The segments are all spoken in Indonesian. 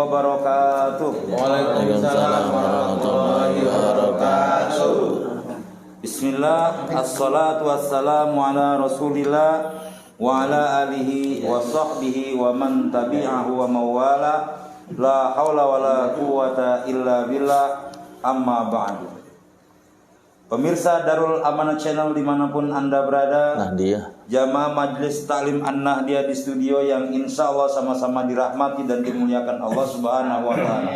wabarakatuh. Waalaikumsalam warahmatullahi wabarakatuh. Bismillah, assalatu wassalamu ala rasulillah wa ala alihi wa sahbihi wa man tabi'ahu wa mawala. La hawla wa la quwata illa billah, amma ba'du. Pemirsa Darul Amanah Channel dimanapun Anda berada, Jamaah Majelis Taklim An-Nahdiyah di studio yang insya Allah sama-sama dirahmati dan dimuliakan Allah Subhanahu wa Ta'ala.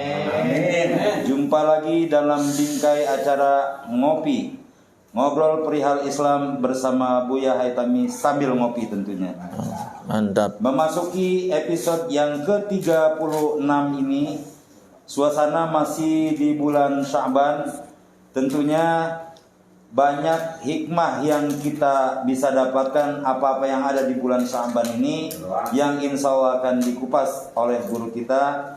Jumpa lagi dalam bingkai acara Ngopi, ngobrol perihal Islam bersama Buya Haitami sambil ngopi tentunya. Mantap. Memasuki episode yang ke-36 ini, suasana masih di bulan Sya'ban. Tentunya banyak hikmah yang kita bisa dapatkan apa-apa yang ada di bulan Sya'ban ini, yang insya Allah akan dikupas oleh guru kita.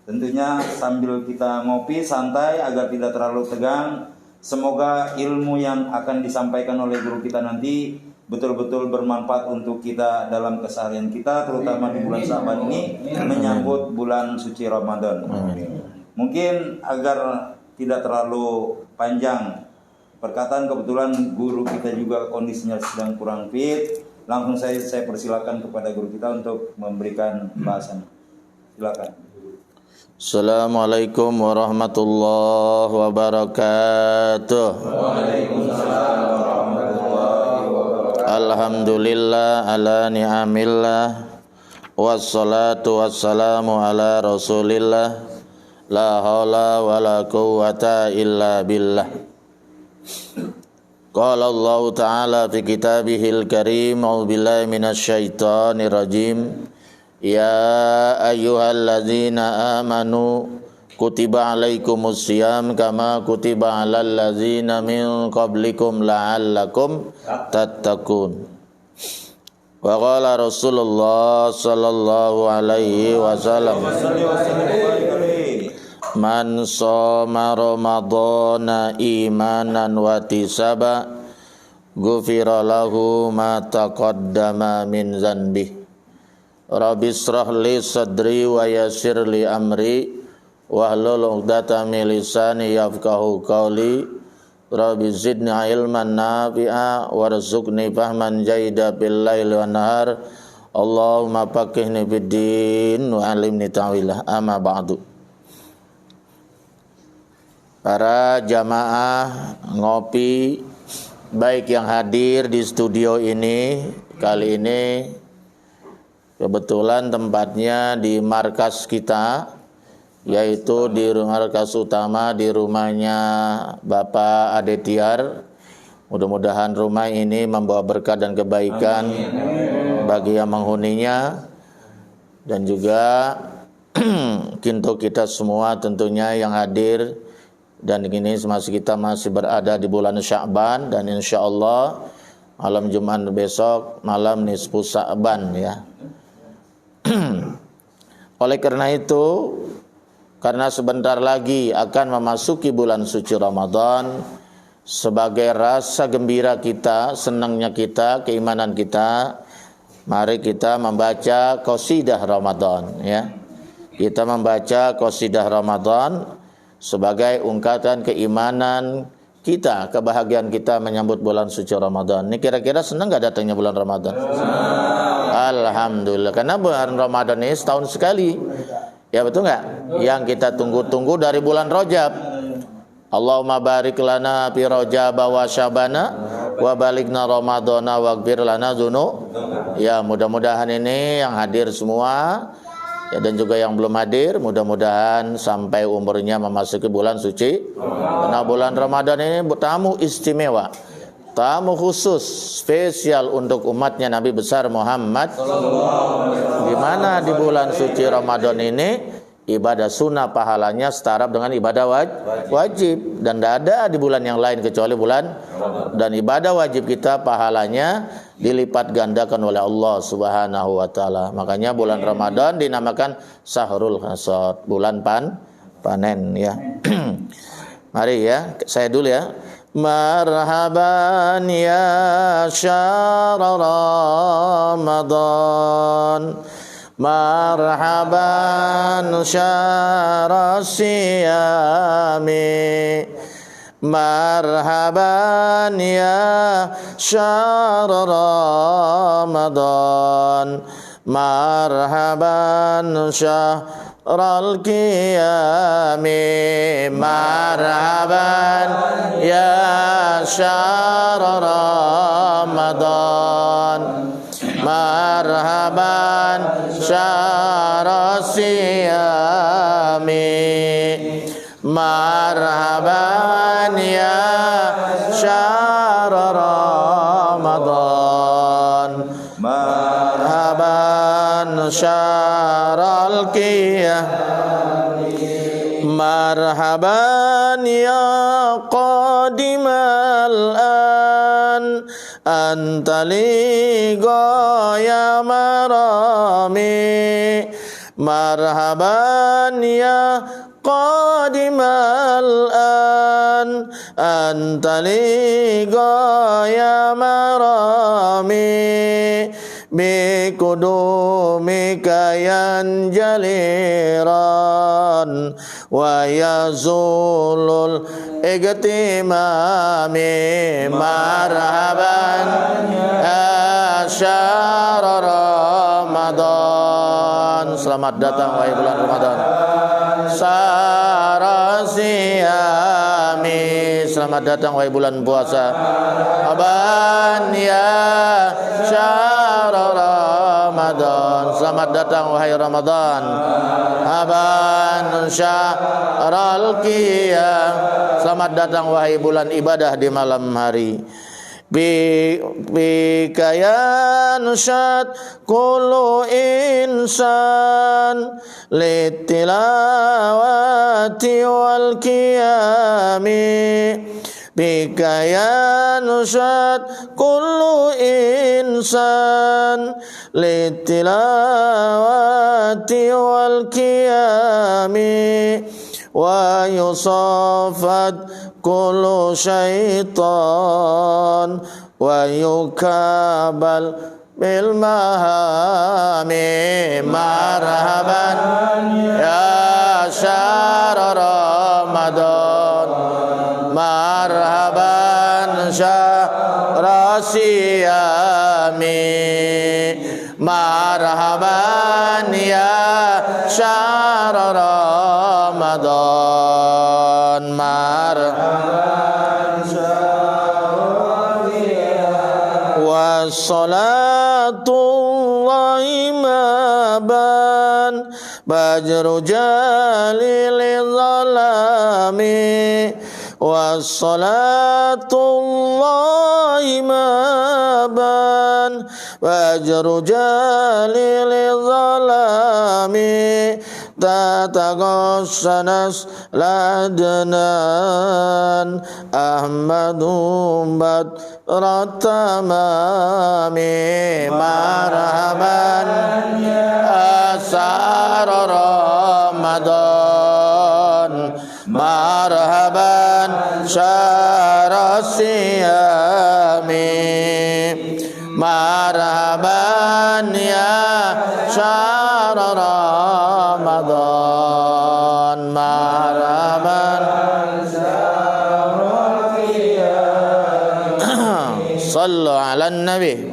Tentunya sambil kita ngopi santai agar tidak terlalu tegang. Semoga ilmu yang akan disampaikan oleh guru kita nanti betul-betul bermanfaat untuk kita dalam keseharian kita, terutama di bulan Sya'ban ini menyambut bulan suci Ramadan. Mungkin agar tidak terlalu panjang perkataan, kebetulan guru kita juga kondisinya sedang kurang fit. Langsung saya persilakan kepada guru kita untuk memberikan bahasan. Silakan. Assalamualaikum warahmatullahi wabarakatuh. Waalaikumsalam warahmatullahi wabarakatuh. Alhamdulillah ala ni'amillah, wassalatu wassalamu ala rasulillah, la haula wa la quwata illa billah. Qala Allah Ta'ala fi kitabihil karim, a'udzu billahi minasy syaithanir rajim. Ya ayyuhalladzina amanu kutiba alaikumus syiyam kama kutiba alal ladzina min qablikum la'allakum tattaqun. Wa qala Rasulullah sallallahu alaihi wasallam, man shoma ramadhana imanan wa tisaba ghufira lahu ma taqaddama min zanbi. Rabbi israh li sadri wa yassir li amri wahlul 'uqdatam min lisani yafqahu qawli. Rabbi zidni ilman nafi'a warzuqni fahman jaida bil laili wan nahar. Allahumma faqihni fid din wa 'allimni ta'wilah. Amma ba'du. Para jamaah ngopi baik yang hadir di studio ini, kali ini kebetulan tempatnya di markas kita, yaitu di markas utama di rumahnya Bapak Adetiar. Mudah-mudahan rumah ini membawa berkah dan kebaikan bagi yang menghuninya, dan juga untuk kita semua tentunya yang hadir. Dan ini kita masih berada di bulan Sya'ban, dan insya Allah malam Jumat besok malam nisfu Sya'ban ya. Oleh karena itu, karena sebentar lagi akan memasuki bulan suci Ramadan, sebagai rasa gembira kita, senangnya kita, keimanan kita, mari kita membaca qasidah Ramadan ya. Kita membaca qasidah Ramadan sebagai ungkapan keimanan kita, kebahagiaan kita menyambut bulan suci Ramadan. Ini kira-kira senang gak datangnya bulan Ramadan? Alhamdulillah, karena bulan Ramadan ini setahun sekali. Ya betul gak? Yang kita tunggu-tunggu dari bulan Rajab. Allahumma barik lana fi Rajab wa Syabana wa balikna Ramadana waghfir lana dzunub. Ya, mudah-mudahan ini yang hadir semua ya, dan juga yang belum hadir, mudah-mudahan sampai umurnya memasuki bulan suci. Karena bulan Ramadan ini tamu istimewa, tamu khusus, spesial untuk umatnya Nabi besar Muhammad. Di mana di bulan suci Ramadan ini ibadah sunnah pahalanya setara dengan ibadah wajib, dan tidak ada di bulan yang lain kecuali bulan. Dan ibadah wajib kita pahalanya dilipat gandakan oleh Allah Subhanahu wa taala. Makanya bulan Ramadan dinamakan Sahrul Hasad, bulan panen ya. Mari ya, saya dulu ya. Marhaban ya syahr Ramadan marhaban syahr siyami, marhaban ya syahr Ramadan, marhaban syahral qiyami, marhaban ya syahr Ramadan, marhaban syahr siyami, marhaban ya syahr Ramadan, marhaban syaral qiyami, marhaban ya qadimal an, anta li ghaya marami, marhaban ya qadimal an, anta li ghaya marami, bi kudumika yanjaliran wa yazulul igtimami, marhaban ya syahr Ramadan, selamat datang wahai bulan Ramadan, sarasiyami, selamat datang wahai bulan puasa, aban ya syahr Ramadan, selamat datang wahai Ramadan, aban syahral qiyam, selamat datang wahai bulan ibadah di malam hari. Bika yanshad kullu insan litilawati wal qiyami, bika yanshad kullu insan litilawati wal qiyami, wa yusafat kullu syaitan wa yukabal bil mahami, marhaban ya syahr Ramadan, marhaban syahr siyami, marhaban ya syahr Ramadan, marhaban syahr wassalatullahi maban bajru jalil zalami, wassalatullahi maban bajru jalil zalami, tatagossanas ladnan ahmadum badratamami, marhaban asar Ramadan, marhaban syahr siyami, marhaban ya syahr Ramadan, marhaban syahr qiyam. Sallu ala nabi.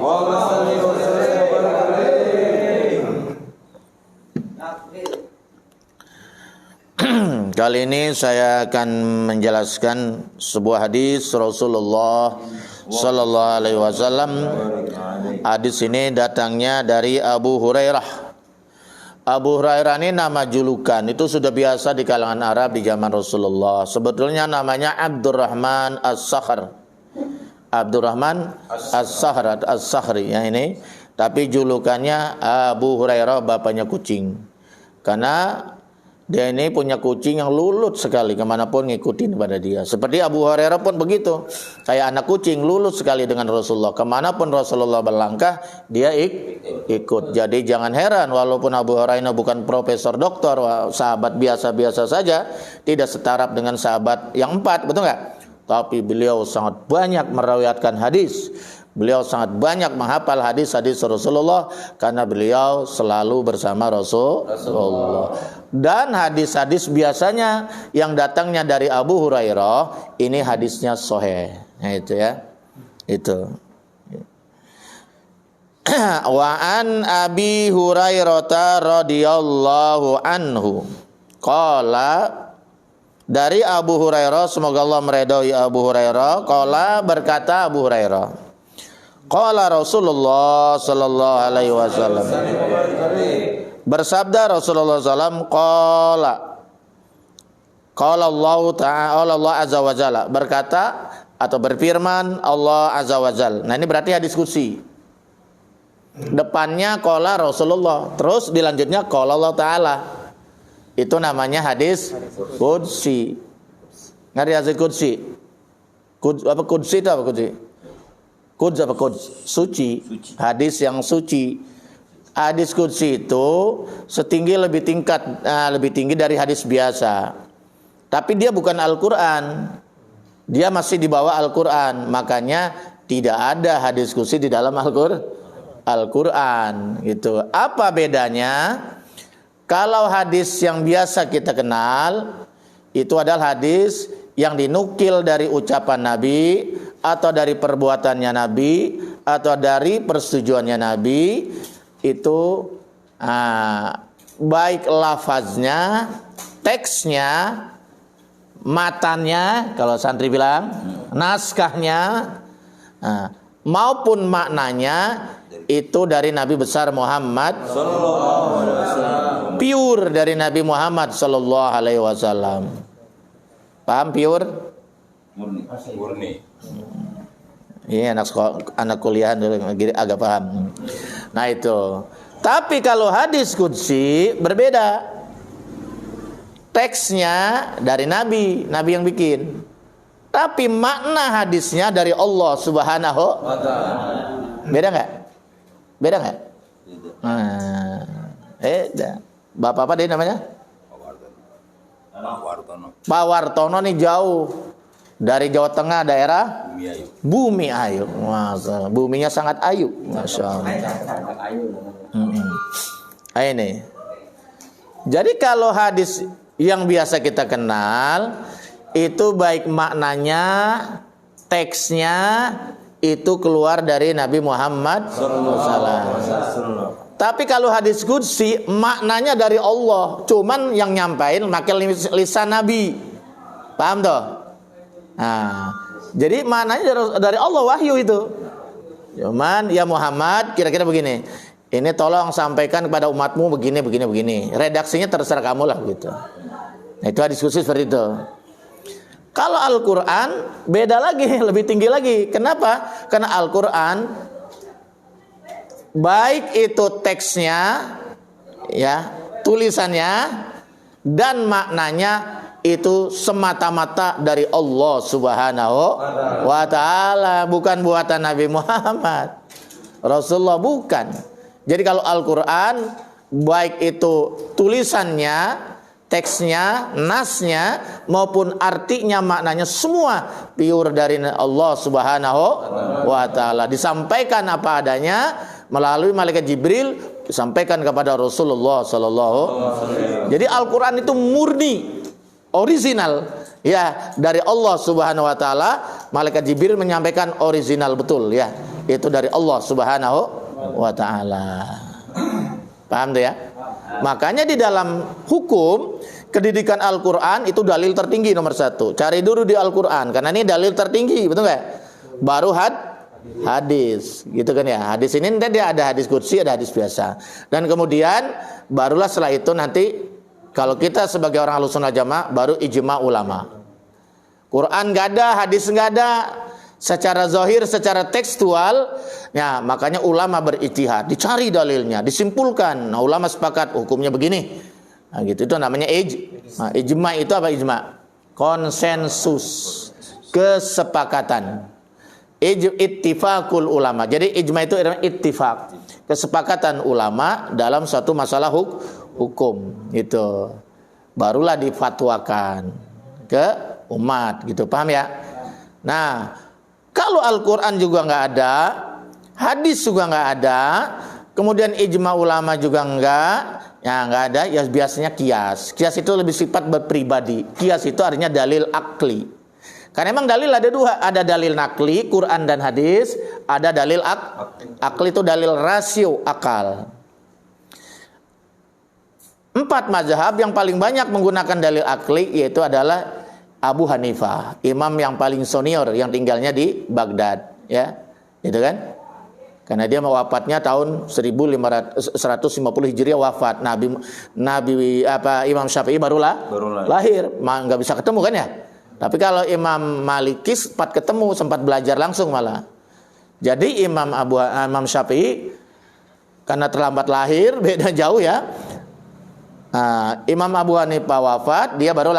Kali ini saya akan menjelaskan sebuah hadis Rasulullah Sallallahu Alaihi Wasallam. Hadis ini datangnya dari Abu Hurairah. Abu Hurairah ini nama julukan, itu sudah biasa di kalangan Arab di zaman Rasulullah. Sebetulnya namanya Abdurrahman As-Sakhr. Abdurrahman As-Sakhr, As-Sakhri ya ini. Tapi julukannya Abu Hurairah, bapaknya kucing. Karena dia ini punya kucing yang lulut sekali, kemanapun ngikutin pada dia. Seperti Abu Hurairah pun begitu, kayak anak kucing, lulut sekali dengan Rasulullah. Kemanapun Rasulullah berlangkah, dia ikut. Jadi jangan heran, walaupun Abu Hurairah bukan profesor doktor, sahabat biasa-biasa saja, tidak setaraf dengan sahabat yang 4, betul nggak? Tapi beliau sangat banyak meriwayatkan hadis. Beliau sangat banyak menghafal hadis-hadis Rasulullah karena beliau selalu bersama Rasulullah. Dan hadis-hadis biasanya yang datangnya dari Abu Hurairah ini hadisnya sahih. Nah, itu ya. Itu. Wa an Abi Hurairah radhiyallahu anhu qala, dari Abu Hurairah, semoga Allah meridhai Abu Hurairah, qala, berkata Abu Hurairah, qala Rasulullah sallallahu alaihi wasallam, bersabda Rasulullah sallam, qala Allah ta'ala, Allah azza wa jalla, berkata atau berfirman Allah azza wa jalla. Nah, ini berarti hadis qudsi. Depannya qala Rasulullah, terus dilanjutnya qala Allah ta'ala. Itu namanya hadis qudsi. Ngerti hadis qudsi? Apa qudsi itu apa qudsi? Quds apa Quds? Suci. Hadis yang suci. Hadis qudsi itu lebih tinggi dari hadis biasa. Tapi dia bukan Al-Qur'an. Dia masih di bawah Al-Qur'an. Makanya tidak ada hadis qudsi di dalam Al-Qur'an gitu. Apa bedanya? Kalau hadis yang biasa kita kenal itu adalah hadis yang dinukil dari ucapan Nabi atau dari perbuatannya Nabi atau dari persetujuannya Nabi, itu baik lafaznya, teksnya, matannya, kalau santri bilang naskahnya, maupun maknanya itu dari Nabi besar Muhammad sallallahu alaihi wasallam. Pure dari Nabi Muhammad sallallahu alaihi wasallam. Paham pure? Murni. Iya, anak kuliah agak paham. Nah, itu. Tapi kalau hadis qudsi berbeda. Teksnya dari Nabi yang bikin. Tapi makna hadisnya dari Allah Subhanahu wa ta'ala. Beda enggak? Beda enggak? Beda. Bapak apa dia namanya? Pak Wartono nih jauh dari Jawa Tengah, daerah Bumi Ayu. Masa buminya sangat ayu, masya Allah. Ini. Jadi kalau hadis yang biasa kita kenal itu baik maknanya, teksnya itu keluar dari Nabi Muhammad SAW. Tapi kalau hadis qudsi maknanya dari Allah, cuman yang nyampain pakai lisan Nabi. Paham toh? Nah, jadi maknanya dari Allah, wahyu itu. Cuman ya Muhammad kira-kira begini. Ini tolong sampaikan kepada umatmu begini. Redaksinya terserah kamu lah gitu. Nah, itu hadis qudsi seperti itu. Kalau Al-Qur'an beda lagi, lebih tinggi lagi. Kenapa? Karena Al-Qur'an baik itu teksnya, ya, tulisannya dan maknanya itu semata-mata dari Allah Subhanahu wa ta'ala, bukan buatan Nabi Muhammad. Rasulullah bukan. Jadi kalau Al-Qur'an baik itu tulisannya, teksnya, nasnya maupun artinya, maknanya semua pure dari Allah Subhanahu wa ta'ala. Disampaikan apa adanya melalui malaikat Jibril, disampaikan kepada Rasulullah sallallahu alaihi wasallam. Jadi Al-Qur'an itu murni, original ya dari Allah Subhanahu wa taala. Malaikat Jibril menyampaikan original betul ya. Itu dari Allah Subhanahu wa taala. Paham tuh ya? Makanya di dalam hukum pendidikan Al-Qur'an itu dalil tertinggi nomor 1. Cari dulu di Al-Qur'an karena ini dalil tertinggi, betul enggak? Baru hadis, gitu kan ya. Hadis ini nanti ada hadis qudsi, ada hadis biasa. Dan kemudian barulah setelah itu nanti kalau kita sebagai orang Ahlussunnah Jamaah baru ijma ulama. Quran enggak ada, hadis enggak ada. Secara zahir, secara tekstual, ya makanya ulama berijtihad, dicari dalilnya, disimpulkan. Nah, ulama sepakat hukumnya begini. Nah, gitu itu namanya ijma. Itu apa ijma? Konsensus, kesepakatan. Ittifaqul ulama. Jadi ijma itu adalah ittifaq, kesepakatan ulama dalam suatu masalah hukum. Itu barulah difatwakan ke umat, gitu. Paham ya? Nah, kalau Kalau Al-Quran juga nggak ada, hadis juga nggak ada, kemudian ijma ulama juga nggak ada, ya biasanya kias. Kias itu lebih sifat berpribadi. Kias itu artinya dalil akli. Karena memang dalil ada dua, ada dalil nakli, Quran dan hadis, ada dalil akli itu dalil rasio akal. 4 mazhab yang paling banyak menggunakan dalil akli yaitu adalah Abu Hanifah, imam yang paling senior yang tinggalnya di Baghdad, ya, gitu kan? Karena dia wafatnya tahun 150 Hijriah wafat. Imam Syafi'i baru lahir, nggak bisa ketemu kan ya? Tapi kalau Imam Maliki sempat ketemu, sempat belajar langsung malah. Jadi Imam Syafi'i karena terlambat lahir, beda jauh ya. Imam Abu Hanifah wafat, dia baru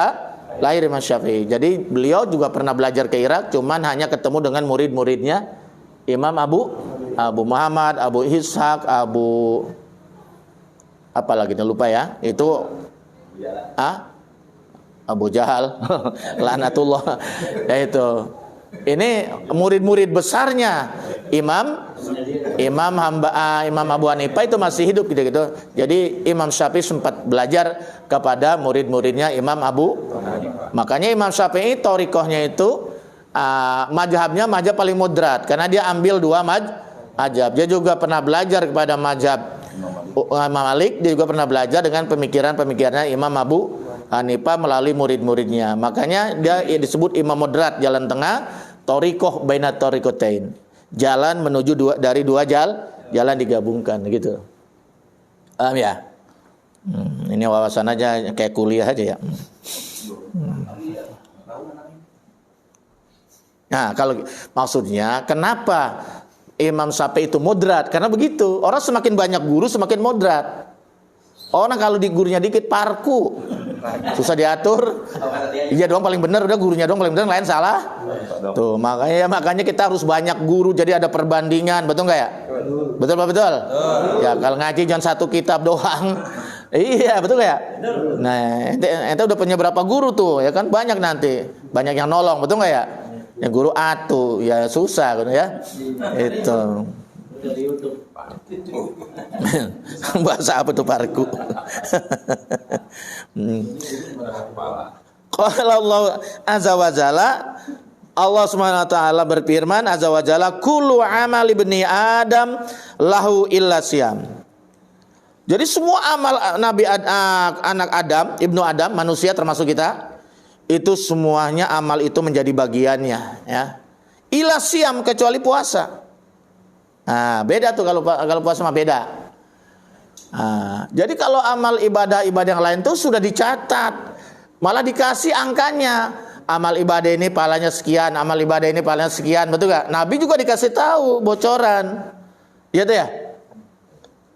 lahir Imam Syafi'i. Jadi beliau juga pernah belajar ke Irak, cuman hanya ketemu dengan murid-muridnya Imam Abu Muhammad, Abu Ishaq, apalagi lupa ya. Itu Abu Jahal, laknatullah. Yaitu ini murid-murid besarnya Imam Abu Hanifah itu masih hidup gitu. Jadi Imam Syafi'i sempat belajar kepada murid-muridnya Imam Abu. Makanya Imam Syafi'i thariqahnya itu mazhabnya mazhab paling moderat karena dia ambil 2 mazhab. Dia juga pernah belajar kepada mazhab Imam Malik, dia juga pernah belajar dengan pemikiran-pemikirannya Imam Abu Hanifah melalui murid-muridnya. Makanya dia disebut imam moderat, jalan tengah, thariqah baina thariqatain. Jalan menuju dari 2 jalan digabungkan gitu. Paham ya? Ini wawasan aja kayak kuliah aja ya. Nah, kalau maksudnya kenapa Imam Syafi'i itu moderat? Karena begitu. Orang semakin banyak guru semakin moderat. Orang kalau di gurunya dikit parku, susah diatur. Iya doang paling benar, udah gurunya doang paling benar, lain salah. Tuh makanya kita harus banyak guru, jadi ada perbandingan, betul nggak ya? Betul. Ya kalau ngaji jangan 1 kitab doang. Iya betul nggak ya? Nah ente udah punya berapa guru tuh, ya kan banyak nanti, banyak yang nolong, betul nggak ya? Yang guru atu, ya susah gitu ya. Itu. Bahasa apa tuh parku? Qala Allah azza wa jalla, Allah Subhanahu wa taala berfirman azza wa jalla, kullu amal ibni Adam lahu illa siyam. Jadi semua amal anak Adam, ibnu Adam, manusia termasuk kita, itu semuanya amal itu menjadi bagiannya, ya. Illa siyam, kecuali puasa. Nah, beda tuh kalau puasa mah beda. Jadi kalau amal ibadah yang lain tuh sudah dicatat, malah dikasih angkanya. Amal ibadah ini pahalanya sekian, amal ibadah ini pahalanya sekian, betul gak? Nabi juga dikasih tahu bocoran, ya tuh ya.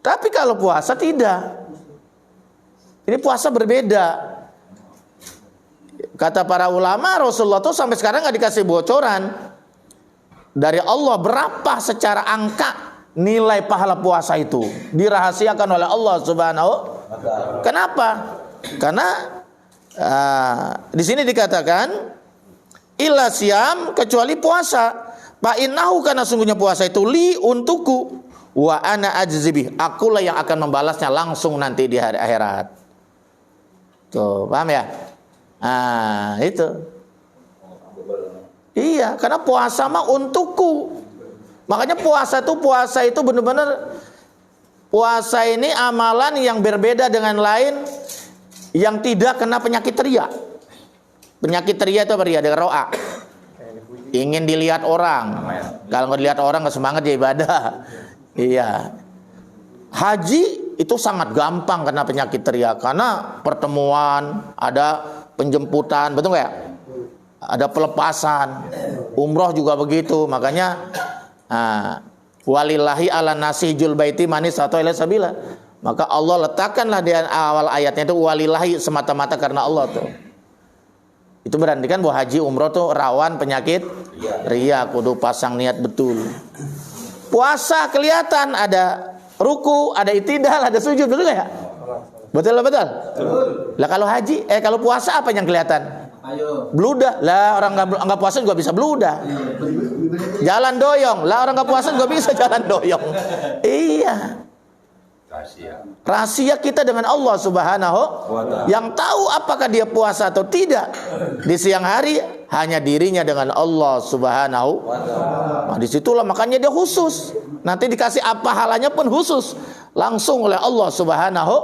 Tapi kalau puasa tidak. Ini puasa berbeda. Kata para ulama, Rasulullah tuh sampai sekarang nggak dikasih bocoran dari Allah berapa secara angka nilai pahala puasa itu, dirahasiakan oleh Allah Subhanahu. Kenapa? Karena di sini dikatakan illa siyam, kecuali puasa. Fa innahu, karena sungguhnya puasa itu li, untukku, wa ana ajzibih, akulah yang akan membalasnya langsung nanti di hari akhirat. Tuh, paham ya? Itu. Iya, karena puasa mah untukku. Makanya puasa itu benar-benar, puasa ini amalan yang berbeda dengan lain yang tidak kena penyakit ria. Penyakit ria itu apa ria? Dengan ro'a. Ingin dilihat orang. Kalau nggak dilihat orang nggak semangat ya ibadah. Iya. Haji itu sangat gampang kena penyakit ria karena pertemuan, ada penjemputan, betul nggak ya? Ada pelepasan. Umroh juga begitu. Makanya walillahi ala nasihjul baiti manis atau ila sabila. Maka Allah letakkanlah di awal ayatnya itu walillahi, semata-mata karena Allah tuh. Itu berarti kan bahwa haji umroh tuh rawan penyakit ria, kudu pasang niat betul. Puasa kelihatan ada ruku, ada itidal, ada sujud, betul ya? Betul. Lah kalau haji, kalau puasa apa yang kelihatan? Bludah. Lah orang nggak puasa juga bisa bludah. Jalan doyong. Lah orang nggak puasa juga bisa jalan doyong. Iya. Rahasia kita dengan Allah Subhanahu yang tahu apakah dia puasa atau tidak di siang hari hanya dirinya dengan Allah Subhanahu. Nah, disitulah makanya dia khusus. Nanti dikasih apa halanya pun khusus langsung oleh Allah Subhanahu,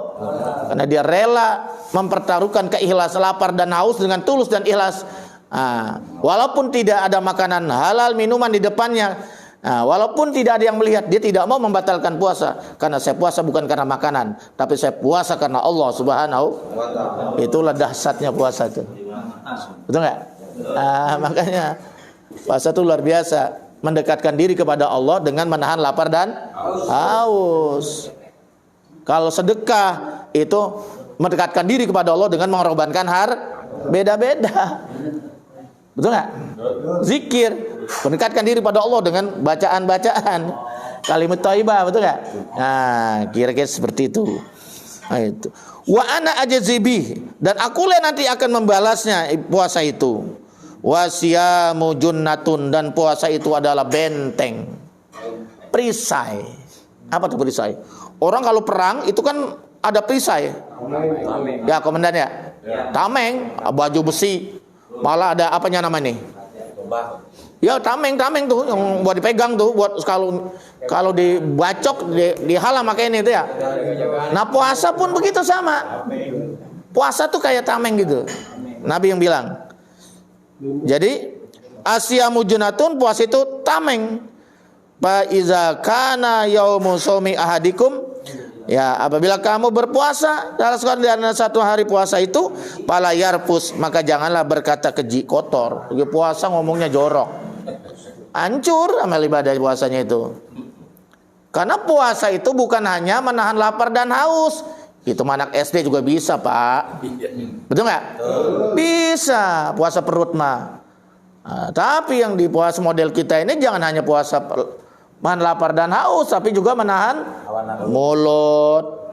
karena dia rela mempertaruhkan keikhlas lapar dan haus dengan tulus dan ikhlas. Walaupun tidak ada makanan halal, minuman di depannya, walaupun tidak ada yang melihat, dia tidak mau membatalkan puasa. Karena saya puasa bukan karena makanan, tapi saya puasa karena Allah Subhanahu. Itulah dahsyatnya puasa itu. Betul nggak? Makanya puasa itu luar biasa, mendekatkan diri kepada Allah dengan menahan lapar dan haus. Kalau sedekah itu mendekatkan diri kepada Allah dengan mengorbankan beda-beda. Betul nggak? Zikir mendekatkan diri pada Allah dengan bacaan-bacaan kalimat thayyibah, betul nggak? Nah, kira-kira seperti itu. Nah, itu. Wa ana ajzibi, dan akulah nanti akan membalasnya puasa itu. Wasiyamu junnatun, dan puasa itu adalah benteng, perisai. Apa tuh perisai? Orang kalau perang itu kan ada perisai. Ya komandan ya. Tameng, baju besi. Malah ada apanya namanya nih? Ya tameng tuh yang buat dipegang tuh, buat kalau dibacok dihalang makanya itu ya. Nah puasa pun begitu sama. Puasa tuh kayak tameng gitu. Nabi yang bilang. Jadi asyamu junatun, puasa itu tameng. Fa iza kana yaumu shaumi ahadikum, ya apabila kamu berpuasa salah sekali dari satu hari puasa itu, fala yarfus, maka janganlah berkata keji, kotor. Lagi puasa ngomongnya jorok, hancur amal ibadah puasanya itu. Karena puasa itu bukan hanya menahan lapar dan haus. Itu anak SD juga bisa, Pak. Betul nggak? Bisa puasa perut mah. Tapi yang di puasa model kita ini jangan hanya puasa menahan lapar dan haus, tapi juga menahan mulut.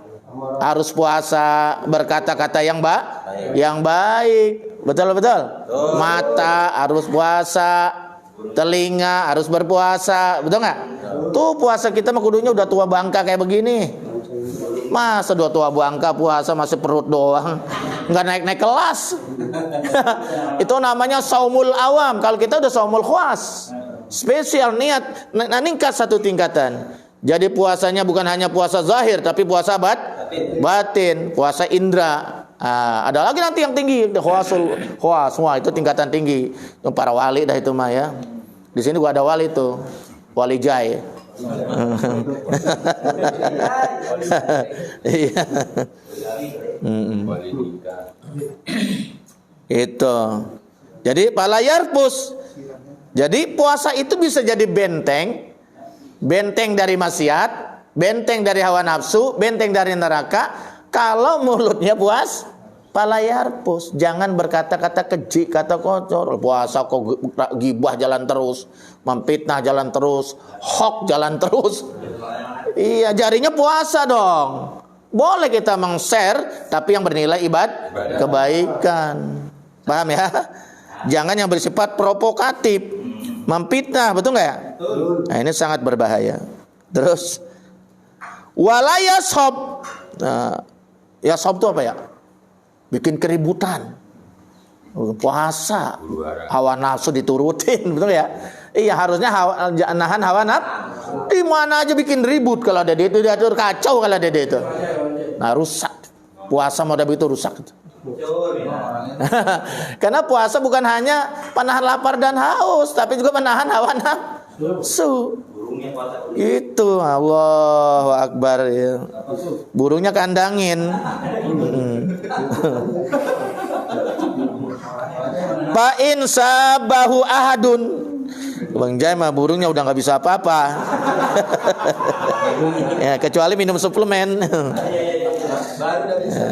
Harus puasa berkata-kata yang baik. Betul. Mata harus puasa, telinga harus berpuasa, betul nggak? Tuh puasa kita mah kudunya udah tua bangka kayak begini. Masa udah tua bangka puasa masih perut doang, nggak naik kelas. Itu namanya saumul awam. Kalau kita udah saumul khawas, spesial niat, meningkat satu tingkatan. Jadi puasanya bukan hanya puasa zahir, tapi puasa batin, puasa indra. Ada lagi nanti yang tinggi, khawas, wah itu tingkatan tinggi. Yang para wali dah itu mah ya. Di sini gua ada wali tuh, wali jai. Iya. Itu. Jadi palayarpus. Jadi puasa itu bisa jadi benteng dari maksiat, benteng dari hawa nafsu, benteng dari neraka. Kalau mulutnya puas, palayarpus. Jangan berkata-kata keji, kata kotor. Puasa kok gibah jalan terus, memfitnah jalan terus, hoax jalan terus. Iya, jarinya puasa dong. Boleh kita meng-share, tapi yang bernilai kebaikan. Paham ya? Jangan yang bersifat provokatif, memfitnah, betul nggak ya? Nah, ini sangat berbahaya. Terus, walayasob. Nah, yasob itu apa ya? Bikin keributan. Puasa, hawa nafsu diturutin, betul ya? Iya, harusnya nahan hawa nafsu. Di mana aja bikin ribut kalau ada itu, diatur kacau kalau ada itu. Nah, rusak. Puasa model itu rusak. Karena puasa bukan hanya menahan lapar dan haus, tapi juga menahan hawa nafsu. Itu Allahu Akbar ya. Burungnya kandangin. Fa in sabahu ahadun. Bang Jai mah burungnya udah nggak bisa apa-apa. Ya, kecuali minum suplemen.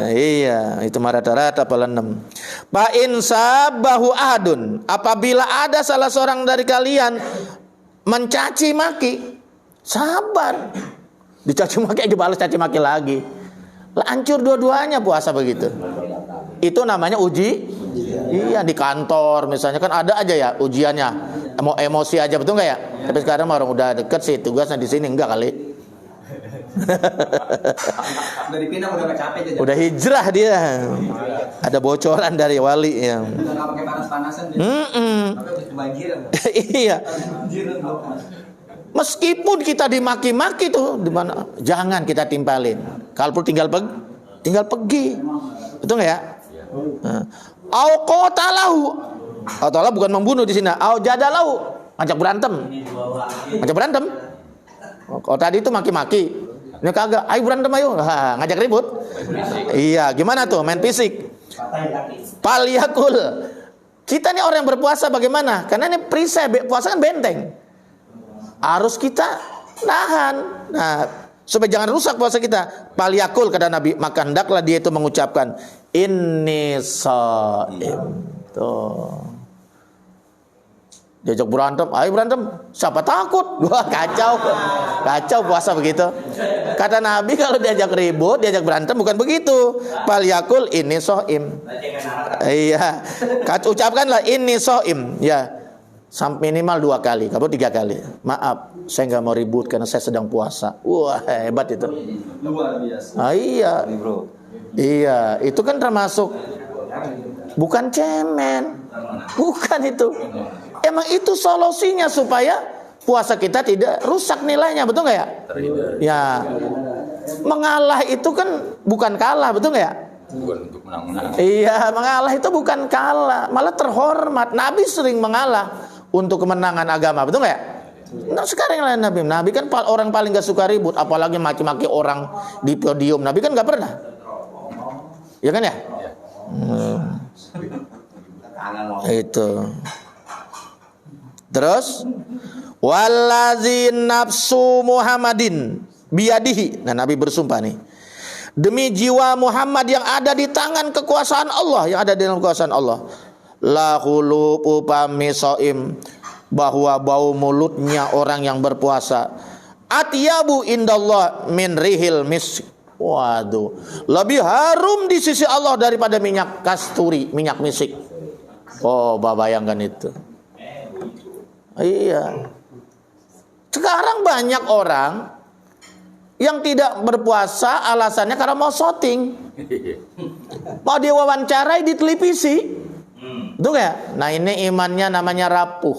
Iya, itu mah rata-rata pelenem. Fa in sabahu ahadun, apabila ada salah seorang dari kalian mencaci maki, sabar. Dicaci maki aja balas caci maki lagi. Hancur dua-duanya puasa begitu. Itu namanya uji. Iya, di kantor misalnya kan ada aja ya ujiannya. mau emosi aja, betul nggak ya? Tapi sekarang orang udah deket sih, tugasnya di sini enggak kali. Udah dipindah udah nggak capek aja. Udah hijrah dia. Ada bocoran dari wali yang. Udah nggak pakai panas-panasan dia. Tapi udah kebanjiran. Iya. Kebanjiran loh. Meskipun kita dimaki-maki tuh, di mana? Jangan kita timpalin. Kalau perlu tinggal pergi. Betul nggak ya? Au qatalahu. Qatalah bukan membunuh di sini. Au jadalahu, ngajak berantem. Oh, tadi itu maki-maki. Ini kagak, ayo berantem ayo. Ngajak ribut. Iya, gimana tuh? Main fisik. Palyakul. Kita nih orang yang berpuasa bagaimana? Karena ini perisai, puasa kan benteng. Harus kita nahan. Nah, supaya jangan rusak puasa kita. Palyakul kata Nabi, maka hendaklah dia itu mengucapkan inni shaim. Tuh. Diajak berantem, ayo berantem. Siapa takut? Wah, kacau puasa begitu. Kata Nabi kalau diajak ribut, diajak berantem bukan begitu. Palyakul inni shaim. Iya. Ucapkanlah inni shaim. Ya. Sampai minimal 2 kali, kamu 3 kali. Maaf, saya nggak mau ribut karena saya sedang puasa. Wah, hebat itu. Luar biasa. Iya. Iya, itu kan termasuk bukan cemen. Bukan itu. Emang itu solusinya supaya puasa kita tidak rusak nilainya, betul nggak ya? Ya. Mengalah itu kan bukan kalah, betul nggak ya? Bukan untuk menang-menang. Iya, mengalah itu bukan kalah, malah terhormat. Nabi sering mengalah untuk kemenangan agama, betul nggak ya? Nah, sekarang lah Nabi kan orang paling gak suka ribut, apalagi maki-maki orang di podium. Nabi kan gak pernah, ya kan ya? Itu. Terus, wallazi nafsu Muhammadin biyadihi. Nah, Nabi bersumpah nih. Demi jiwa Muhammad yang ada di tangan kekuasaan Allah, yang ada di dalam kekuasaan Allah. La khulupu pamisoim, bahwa bau mulutnya orang yang berpuasa atyabu indallah min rihil misk. Waduh, lebih harum di sisi Allah daripada minyak kasturi, minyak misik. Oh, bayangkan itu. Iya. Sekarang banyak orang yang tidak berpuasa alasannya karena mau syuting, mau diwawancarai di televisi. Betul gak? Nah, ini imannya namanya rapuh.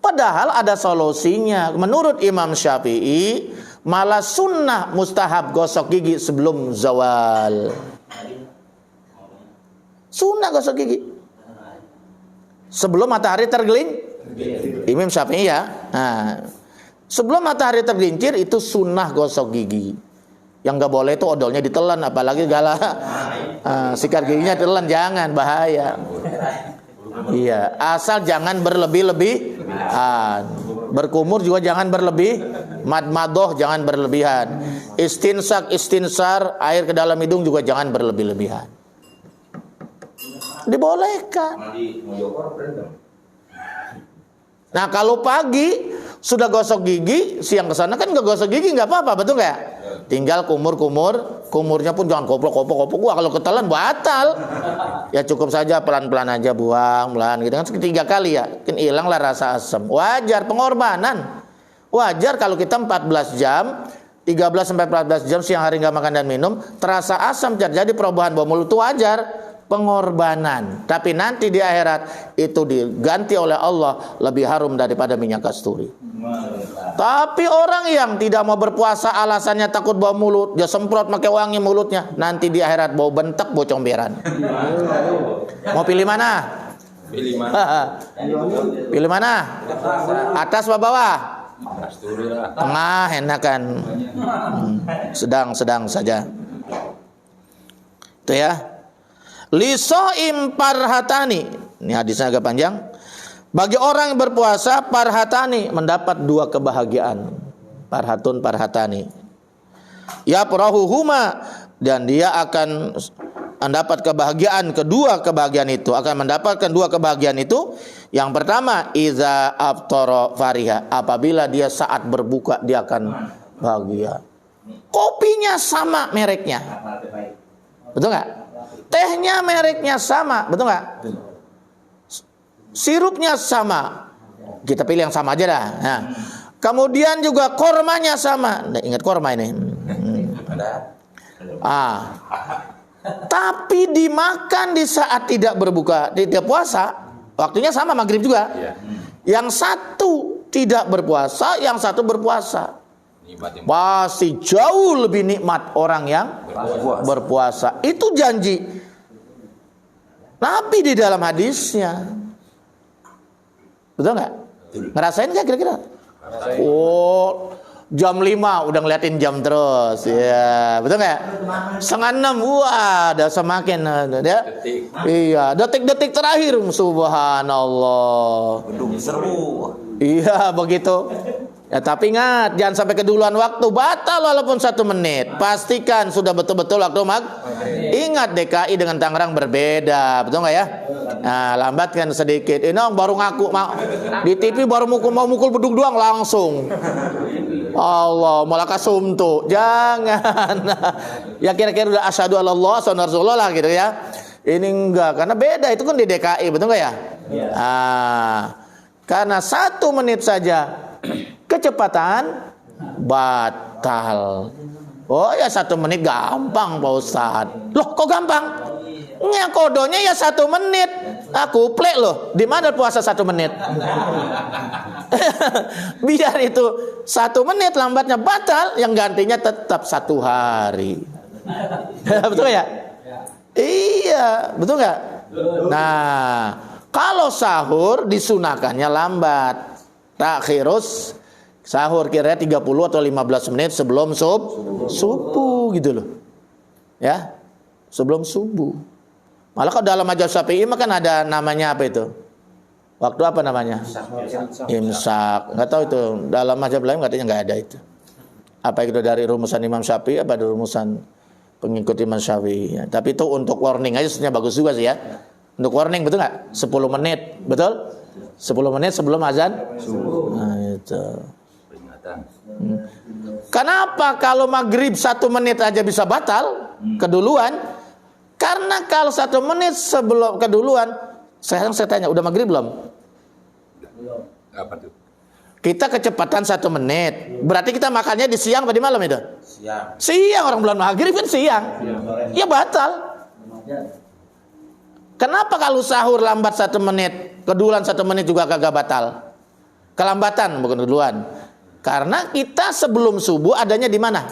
Padahal ada solusinya. Menurut Imam Syafi'i, malah sunnah mustahab gosok gigi sebelum zawal. Sunnah gosok gigi sebelum matahari tergelincir. Imam Syafi'i ya. Nah, sebelum matahari tergelincir itu sunnah gosok gigi. Yang nggak boleh itu odolnya ditelan, apalagi segala sikat giginya ditelan, jangan, bahaya. Iya, asal jangan berlebih-lebihan. Berkumur juga jangan berlebih. Madmadoh jangan berlebihan. Istinsar air ke dalam hidung juga jangan berlebih-lebihan. Dibolehkan. Nah, kalau pagi sudah gosok gigi, siang ke sana kan nggak gosok gigi nggak apa-apa, betul nggak? Tinggal kumurnya pun jangan koplo-koplo. Wah, kalau ketelan batal. Ya cukup saja pelan-pelan aja, buang pelan gitu kan, 3 kali ya, kan hilanglah rasa asam. Wajar, pengorbanan. Wajar kalau kita 14 jam, 13 sampai 14 jam siang hari nggak makan dan minum, terasa asam, jadi perubahan bau mulut itu wajar. Pengorbanan, tapi nanti di akhirat itu diganti oleh Allah lebih harum daripada minyak kasturi. Tapi orang yang tidak mau berpuasa alasannya takut bau mulut, dia semprot pakai wangi mulutnya, nanti di akhirat bau bentek, bau comberan. Mau pilih mana? Pilih mana? Atas apa bawah? Tengah, enakan. Sedang saja. Itu ya. Lisoim parhatani. Ini hadisnya agak panjang. Bagi orang yang berpuasa, parhatani, mendapat 2 kebahagiaan. Parhatani. Ya perahuhuma, dan dia akan mendapat kebahagiaan, kedua kebahagiaan itu. Akan mendapatkan 2 kebahagiaan itu. Yang pertama, iza aftara fariha. Apabila dia saat berbuka, dia akan bahagia. Kopinya sama mereknya. Betul nggak? Tehnya mereknya sama, betul nggak? sirupnya sama. Kita pilih yang sama aja dah. Nah, kemudian juga kormanya sama. Nah, ingat korma ini. Tapi dimakan di saat tidak berbuka, tidak puasa, waktunya sama maghrib juga. Yang satu tidak berpuasa, yang satu berpuasa. Pasti jauh lebih nikmat orang yang berpuasa. Itu janji Nabi di dalam hadisnya. Betul nggak? Ngerasain nggak kira-kira? Oh, jam 5 udah ngeliatin jam terus, ya betul nggak? 5:30, wah, udah semakin, ya? Iya, detik-detik terakhir, subhanallah. Seru. Iya begitu. Ya, tapi ingat, jangan sampai keduluan waktu, batal walaupun 1 menit. Pastikan sudah betul-betul waktu Ingat DKI dengan Tangerang berbeda, betul nggak ya? Nah, lambatkan sedikit. Ini baru ngaku di TV baru mau mukul beduk doang langsung. Allah, malah kasumtu. Jangan. Ya kira-kira udah asyhadu Allah wa rasulullah gitu ya. Ini enggak, karena beda itu kan di DKI, betul nggak ya? Karena 1 menit saja kecepatan batal. Oh ya 1 menit gampang Pak Ustadz. Loh kok gampang? Ya kodonya ya 1 menit. Aku plek loh. Di mana puasa 1 menit? Biar itu 1 menit lambatnya batal, yang gantinya tetap 1 hari. Betul ya? Iya, betul nggak? Nah, kalau sahur disunahkannya lambat. Takhirus sahur kira 30 atau 15 menit sebelum subuh gitu loh. Ya. Sebelum subuh. Malah kalau dalam mazhab Syafi'i mah kan ada namanya apa itu? Waktu apa namanya? Imsak. Enggak tahu itu. Dalam mazhab lain katanya enggak ada itu. Apa itu dari rumusan Imam Syafi'i apa dari rumusan pengikut Imam Syafi'i? Ya. Tapi itu untuk warning aja sebenarnya bagus juga sih ya. Untuk warning betul enggak? 10 menit, betul? 10 menit sebelum azan subuh. Nah, itu. Kenapa kalau maghrib 1 menit aja bisa batal keduluan? Karena kalau 1 menit sebelum keduluan, sekarang saya tanya, udah maghrib belum? Apa tuh? Kita kecepatan 1 menit, berarti kita makannya di siang atau di malam itu? Siang, orang bulan maghrib kan siang. Ya batal. Kenapa kalau sahur lambat 1 menit, keduluan 1 menit juga kagak batal? Kelambatan bukan keduluan. Karena kita sebelum subuh adanya di mana?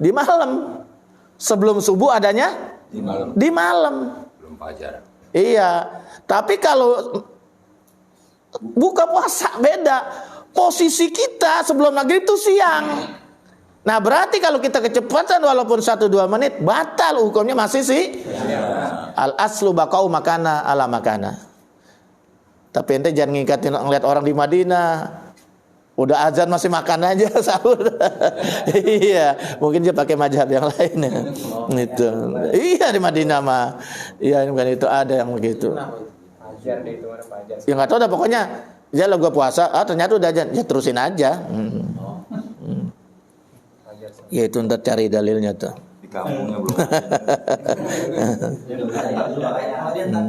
Di malam. Sebelum subuh adanya di malam. Belum fajar. Iya. Tapi kalau buka puasa beda. Posisi kita sebelum maghrib itu siang. Nah berarti kalau kita kecepatan walaupun 1-2 menit batal, hukumnya masih sih al aslu baqau makana ala makana. Tapi ente jangan ngikatin ngeliat orang di Madinah udah azan masih makan aja sahur. Iya, mungkin dia pakai mazhab yang lain ya. Itu. Iya di Madinah mah. Iya bukan itu ada yang begitu. Ya nggak tahu dah pokoknya. Ya lo gue puasa, ternyata udah azan, ya terusin aja. Ya itu ntar cari dalilnya tuh. Di kampungnya belum.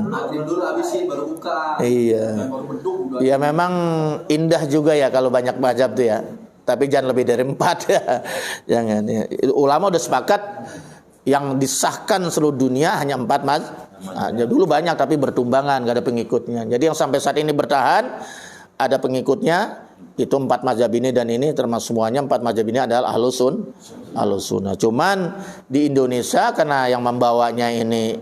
Maghrib dulu habisin baru buka. Iya. Ya memang indah juga ya kalau banyak mazhab tuh ya. Tapi jangan lebih dari 4 ya. Jangan ya. Ulama udah sepakat yang disahkan seluruh dunia hanya 4 mazhab. Nah, dulu banyak tapi bertumbangan, gak ada pengikutnya. Jadi yang sampai saat ini bertahan ada pengikutnya. Itu 4 mazhab ini dan ini termasuk semuanya 4 mazhab ini adalah Ahlus Sunnah. Cuman di Indonesia karena yang membawanya ini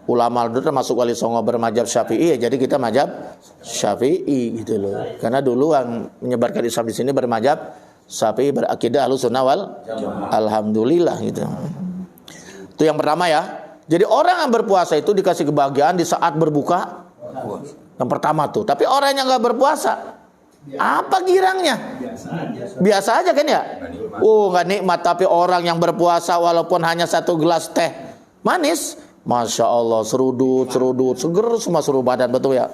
ulama dulu termasuk Wali Songo bermazhab Syafi'i ya, jadi kita mazhab Syafi'i gitu loh. Karena dulu yang menyebarkan Islam di sini bermazhab Syafi'i, berakidah Ahlus Sunnah wal alhamdulillah gitu. Itu yang pertama ya. Jadi orang yang berpuasa itu dikasih kebahagiaan di saat berbuka. Yang pertama tuh. Tapi orang yang enggak berpuasa apa girangnya? Biasa aja kan ya? Nggak nikmat. Tapi orang yang berpuasa walaupun hanya 1 gelas teh manis, Masya Allah, serudut, seger semua seluruh badan, betul ya?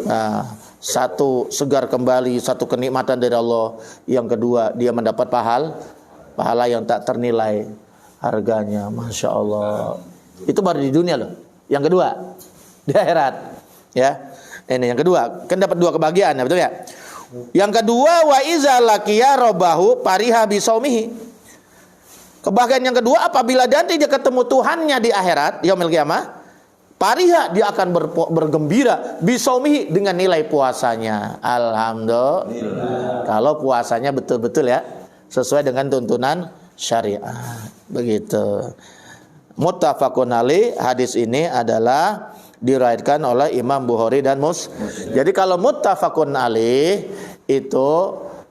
Nah, 1 segar kembali, 1 kenikmatan dari Allah. Yang kedua, dia mendapat pahala yang tak ternilai harganya, Masya Allah. Itu baru di dunia loh. Yang kedua, di akhirat, ya. Ini yang kedua, kan dapat 2 kebahagiaan ya, betul ya? Yang kedua, wa iza laqiya rabbahu fariha bisaumihi. Kebahagiaan yang kedua, apabila nanti dia ketemu Tuhannya di akhirat, yaumil qiyamah, fariha, dia akan bergembira bisaumihi, dengan nilai puasanya. Alhamdulillah. Kalau puasanya betul-betul ya sesuai dengan tuntunan syariat. Begitu. Muttafaqun alaih, hadis ini adalah diriwayatkan oleh Imam Bukhari dan Muslim. Jadi kalau muttafaqun alaih itu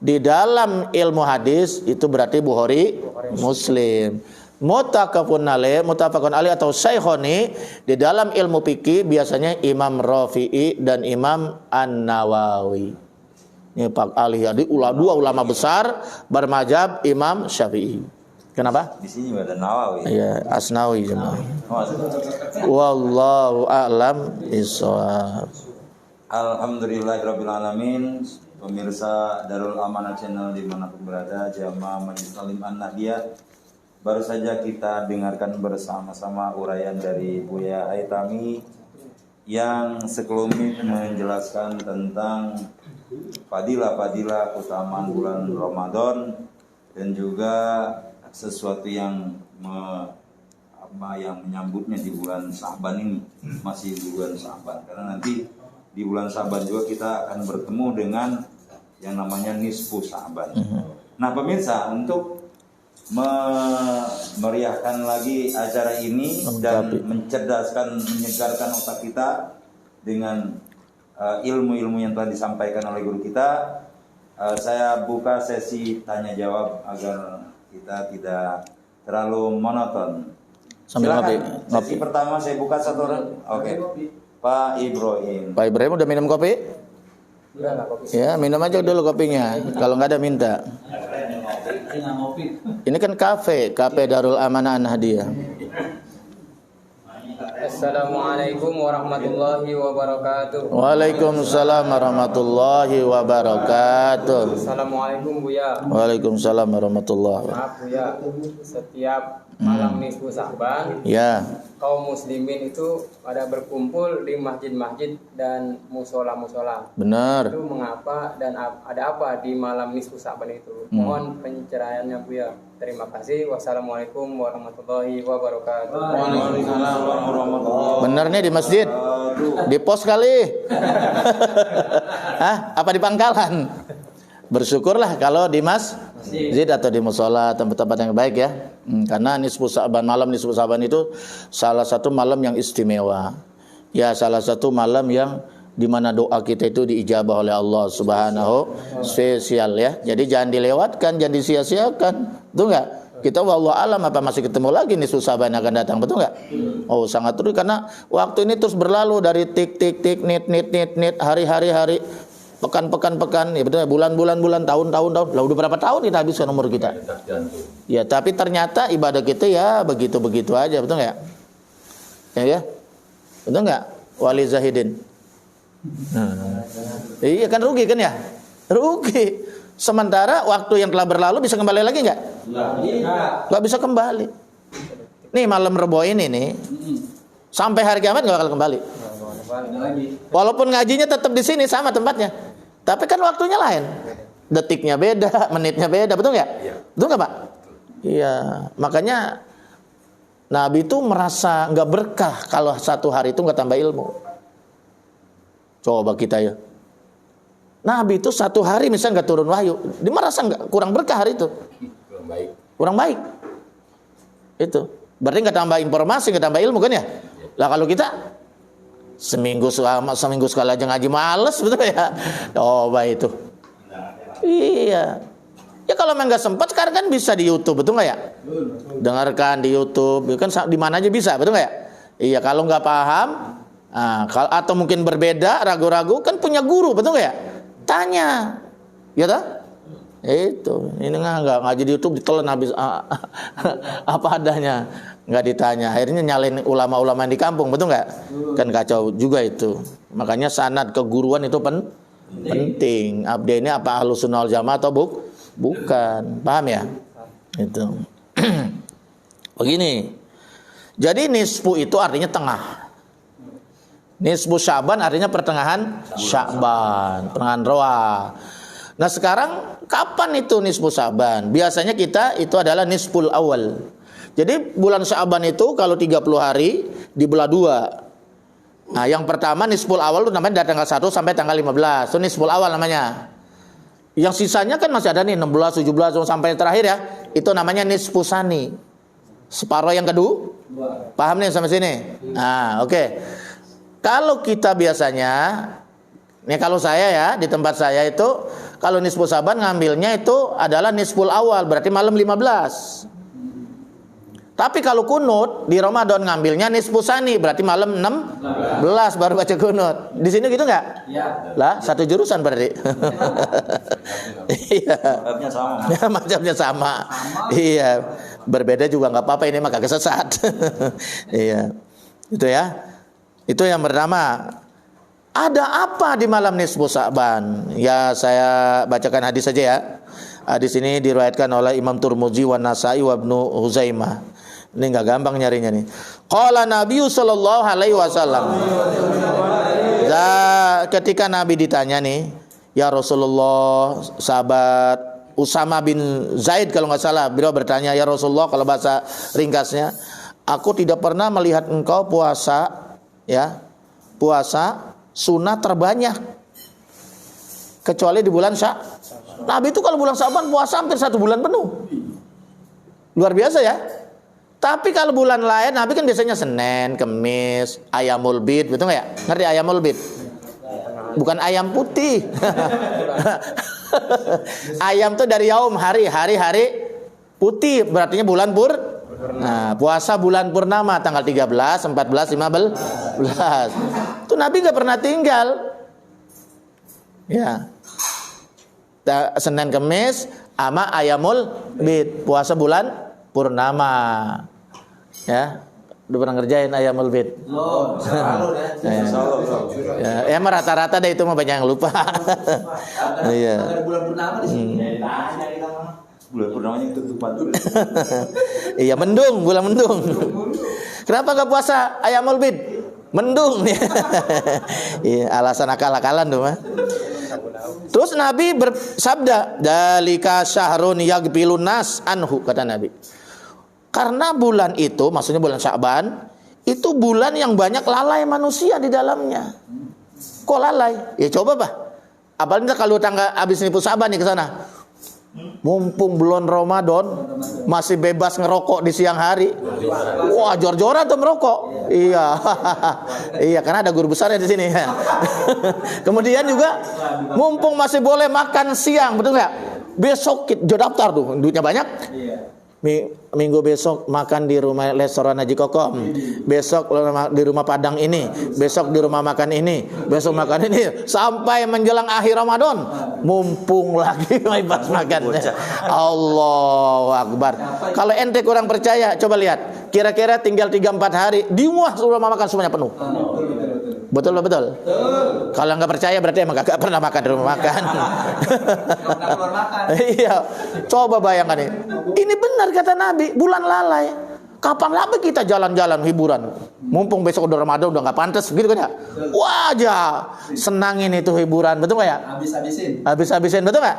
di dalam ilmu hadis itu berarti Bukhari, Muslim. Muttafaqun alaih atau Syekhoni di dalam ilmu fikih biasanya Imam Rafi'i dan Imam An-Nawawi. Ini Pak Ali, jadi 2 ulama besar bermadzhab Imam Syafi'i. Kenapa? Di sini ada Nawawi. Iya, Asnawi jemaah. Wallahu a'lam bishawab. Alhamdulillahirabbil alamin. Pemirsa Darul Amanah Channel dimanapun berada, jamaah Majelis Taklim An-Nahdiyah, baru saja kita dengarkan bersama-sama uraian dari Buya Haitami yang sekelumit menjelaskan tentang fadilah-fadilah keutamaan bulan Ramadan dan juga sesuatu yang menyambutnya di bulan Sa'ban ini, masih di bulan Sa'ban, karena nanti di bulan Sa'ban juga kita akan bertemu dengan yang namanya nisfu Sa'ban. Nah pemirsa, untuk memeriahkan lagi acara ini dan mencerdaskan, menyegarkan otak kita dengan ilmu-ilmu yang telah disampaikan oleh guru kita, saya buka sesi tanya jawab agar kita tidak terlalu monoton. Silakan. Sesi pertama saya buka satu orang. Oke. Pak Ibrahim. Pak Ibrahim udah minum kopi? Ya, minum aja dulu kopinya. Kalau nggak ada minta. Ini kan kafe Darul Amanah An-Nahdiyah. Assalamualaikum warahmatullahi wabarakatuh. Waalaikumsalam warahmatullahi wabarakatuh. Assalamualaikum Buya. Waalaikumsalam warahmatullahi wabarakatuh. Maaf Buya, setiap malam nisfu Sa'ban, Ya, kaum muslimin itu pada berkumpul di masjid-masjid dan musola-musola. benar. Itu mengapa dan ada apa di malam nisfu Sa'ban itu? Mohon pencerahannya Buya. Terima kasih. Wassalamualaikum warahmatullahi wabarakatuh. Waalaikumsalam warahmatullahi. Benar nih di masjid. Di pos kali. Hah? Apa di pangkalan? Bersyukurlah kalau di masjid atau di musola, tempat-tempat yang baik ya. Karena nisfu Sa'ban, malam nisfu Sa'ban itu salah satu malam yang istimewa. Ya, salah satu malam yang di mana doa kita itu diijabah oleh Allah Subhanahu spesial ya. Jadi jangan dilewatkan, jangan disia-siakan. Betul enggak? Kita wallahu alam apa masih ketemu lagi nih Sa'ban akan datang, betul enggak? Oh, sangat terus karena waktu ini terus berlalu dari tik nit hari pekan ya betul, bulan tahun. Lah udah berapa tahun kita habiskan umur kita? Ya, tapi ternyata ibadah kita ya begitu-begitu aja, betul enggak? Ya. Betul enggak? Wali Zahidin. Iya kan rugi kan ya? Rugi. Sementara waktu yang telah berlalu bisa kembali lagi enggak? Enggak bisa kembali. Nih malam Rebo ini nih. Sampai hari kiamat enggak bakal kembali. Walaupun ngajinya tetap di sini sama tempatnya. Tapi kan waktunya lain. Detiknya beda, menitnya beda, betul enggak? Betul enggak, Pak? Iya, makanya Nabi itu merasa enggak berkah kalau satu hari itu enggak tambah ilmu. Coba kita ya. Nabi itu satu hari misalnya nggak turun wahyu, dia merasa nggak kurang berkah hari itu. Kurang baik. Itu berarti nggak tambah informasi, nggak tambah ilmu kan ya? Lah kalau kita seminggu sekali aja ngaji males, betul ya? Coba itu. Iya. Ya kalau memang nggak sempat sekarang kan bisa di YouTube, betul nggak ya? Dengarkan di YouTube, kan di mana aja bisa, betul nggak ya? Iya, kalau nggak paham. Atau mungkin berbeda, ragu-ragu, kan punya guru, betul nggak ya? Tanya, ya tak? Itu, ini nggak ngaji di YouTube ditelan habis apa adanya, nggak ditanya. Akhirnya nyalain ulama-ulama yang di kampung, betul nggak? Kan kacau juga itu. Makanya sanad keguruan itu penting. Abdi ini apa Ahlussunnah wal Jamaah atau bukan? Paham ya? Itu. Begini. Jadi nisfu itu artinya tengah. Nisfu Sya'ban artinya pertengahan Sya'ban, pertengahan Roa. Nah sekarang kapan itu nisfu Sya'ban? Biasanya kita itu adalah nisful awal. Jadi bulan Sya'ban itu kalau 30 hari dibelah 2. Nah yang pertama nisful awal itu namanya dari tanggal 1 sampai tanggal 15. Itu nisful awal namanya. Yang sisanya kan masih ada nih 16, 17 sampai terakhir ya. Itu namanya nisfu sani. Separuh yang kedua. Paham nih sampai sini? Nah oke. Kalau kita biasanya, nih kalau saya ya di tempat saya itu kalau nisfu Sya'ban ngambilnya itu adalah nisful awal, berarti malam 15. Tapi kalau kunut di Ramadan ngambilnya nisfu sani, berarti malam 16 baru baca kunut. Di sini gitu nggak? Iya. Lah satu jurusan berarti. Iya. Macamnya sama. Macamnya sama. Iya. Berbeda juga nggak apa-apa, ini mah kagak sesat. Iya. Itu ya. Itu yang pertama. Ada apa di malam nisfu Sya'ban? Ya saya bacakan hadis saja ya. Hadis ini diriwayatkan oleh Imam Tirmidzi wa Nasa'i wa Ibnu Huzaimah. Ini enggak gampang nyarinya nih. Qala Nabi sallallahu alaihi wasallam. Ketika Nabi ditanya nih, ya Rasulullah, sahabat Usama bin Zaid kalau nggak salah, beliau bertanya, ya Rasulullah, kalau bahasa ringkasnya, aku tidak pernah melihat engkau puasa, ya, puasa sunnah terbanyak kecuali di bulan Sya'ban. Nabi itu kalau bulan Sya'ban puasa hampir 1 bulan penuh. Luar biasa ya. Tapi kalau bulan lain Nabi kan biasanya Senin, Kamis, Ayamul Bid, betul nggak ya? Ngerti Ayamul Bid? Bukan ayam putih. Ayam tuh dari yaum, hari putih, berarti bulan pur. Nah, puasa bulan purnama tanggal 13, 14, 15. Itu Nabi nggak pernah tinggal. Ya. Senin Kamis sama Ayamul Bid, puasa bulan purnama. Ya. Udah pernah ngerjain Ayamul Bid? Ya, emang rata-rata deh itu mah banyak yang lupa. Iya. Bulan purnama di sini. Bulan purnamanya ketutupan. Iya, mendung, bulan mendung. Kenapa enggak puasa Ayamul Bid? Mendung. Iya, alasan akal-akalan tuh mah. Terus Nabi bersabda, "Dalika syahrun yaghfilun nas anhu," kata Nabi. Karena bulan itu, maksudnya bulan Sya'ban, itu bulan yang banyak lalai manusia di dalamnya. Kok lalai? Ya coba Pak. Apalagi kalau tanggal habis nipu Sya'ban nih ke sana. Mumpung bulan Ramadan masih bebas ngerokok di siang hari. Wah, jor-joran tuh merokok. Iya. Iya, karena ada guru besarnya di sini. Kemudian juga mumpung masih boleh makan siang, betul nggak? Besok kita daftar tuh, duitnya banyak. Minggu besok makan di rumah restoran Haji Kokom, besok di rumah Padang ini, besok di rumah makan ini, besok makan ini, sampai menjelang akhir Ramadan, mumpung lagi bebas makan. Allahu Akbar. Kalau ente kurang percaya, coba lihat, kira-kira tinggal 3-4 hari, di rumah makan semuanya penuh. Betul. Kalau nggak percaya berarti emang gak pernah makan di rumah makan. Iya, coba bayangkan ini. Ini benar kata Nabi, bulan lalai. Kapan lagi kita jalan-jalan hiburan? Mumpung besok udah Ramadan udah nggak pantas, gitu kan ya? Wajah, senangin itu hiburan, betul nggak ya? Habis-habisin, betul nggak?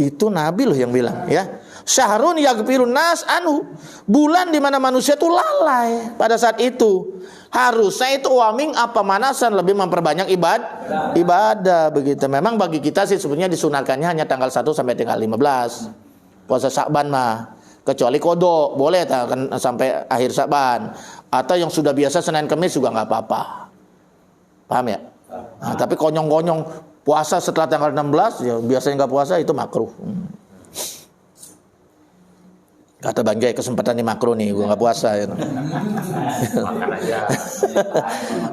Itu Nabi loh yang bilang, ya. Syahrun yaghfirun nas anhu, bulan di mana manusia itu lalai pada saat itu. Harusnya itu waming apa manasan, lebih memperbanyak ibadah begitu. Memang bagi kita sih sebenarnya disunahkannya hanya tanggal 1 sampai tanggal 15. Puasa Sya'ban mah. Kecuali kodok boleh kan sampai akhir Sya'ban. Atau yang sudah biasa Senin Kamis juga nggak apa-apa. Paham ya? Nah, tapi konyong-konyong puasa setelah tanggal 16 ya biasanya nggak puasa itu makruh. Kata Bang Jai, kesempatannya makruh nih, gue nggak puasa. Ya. Makan aja.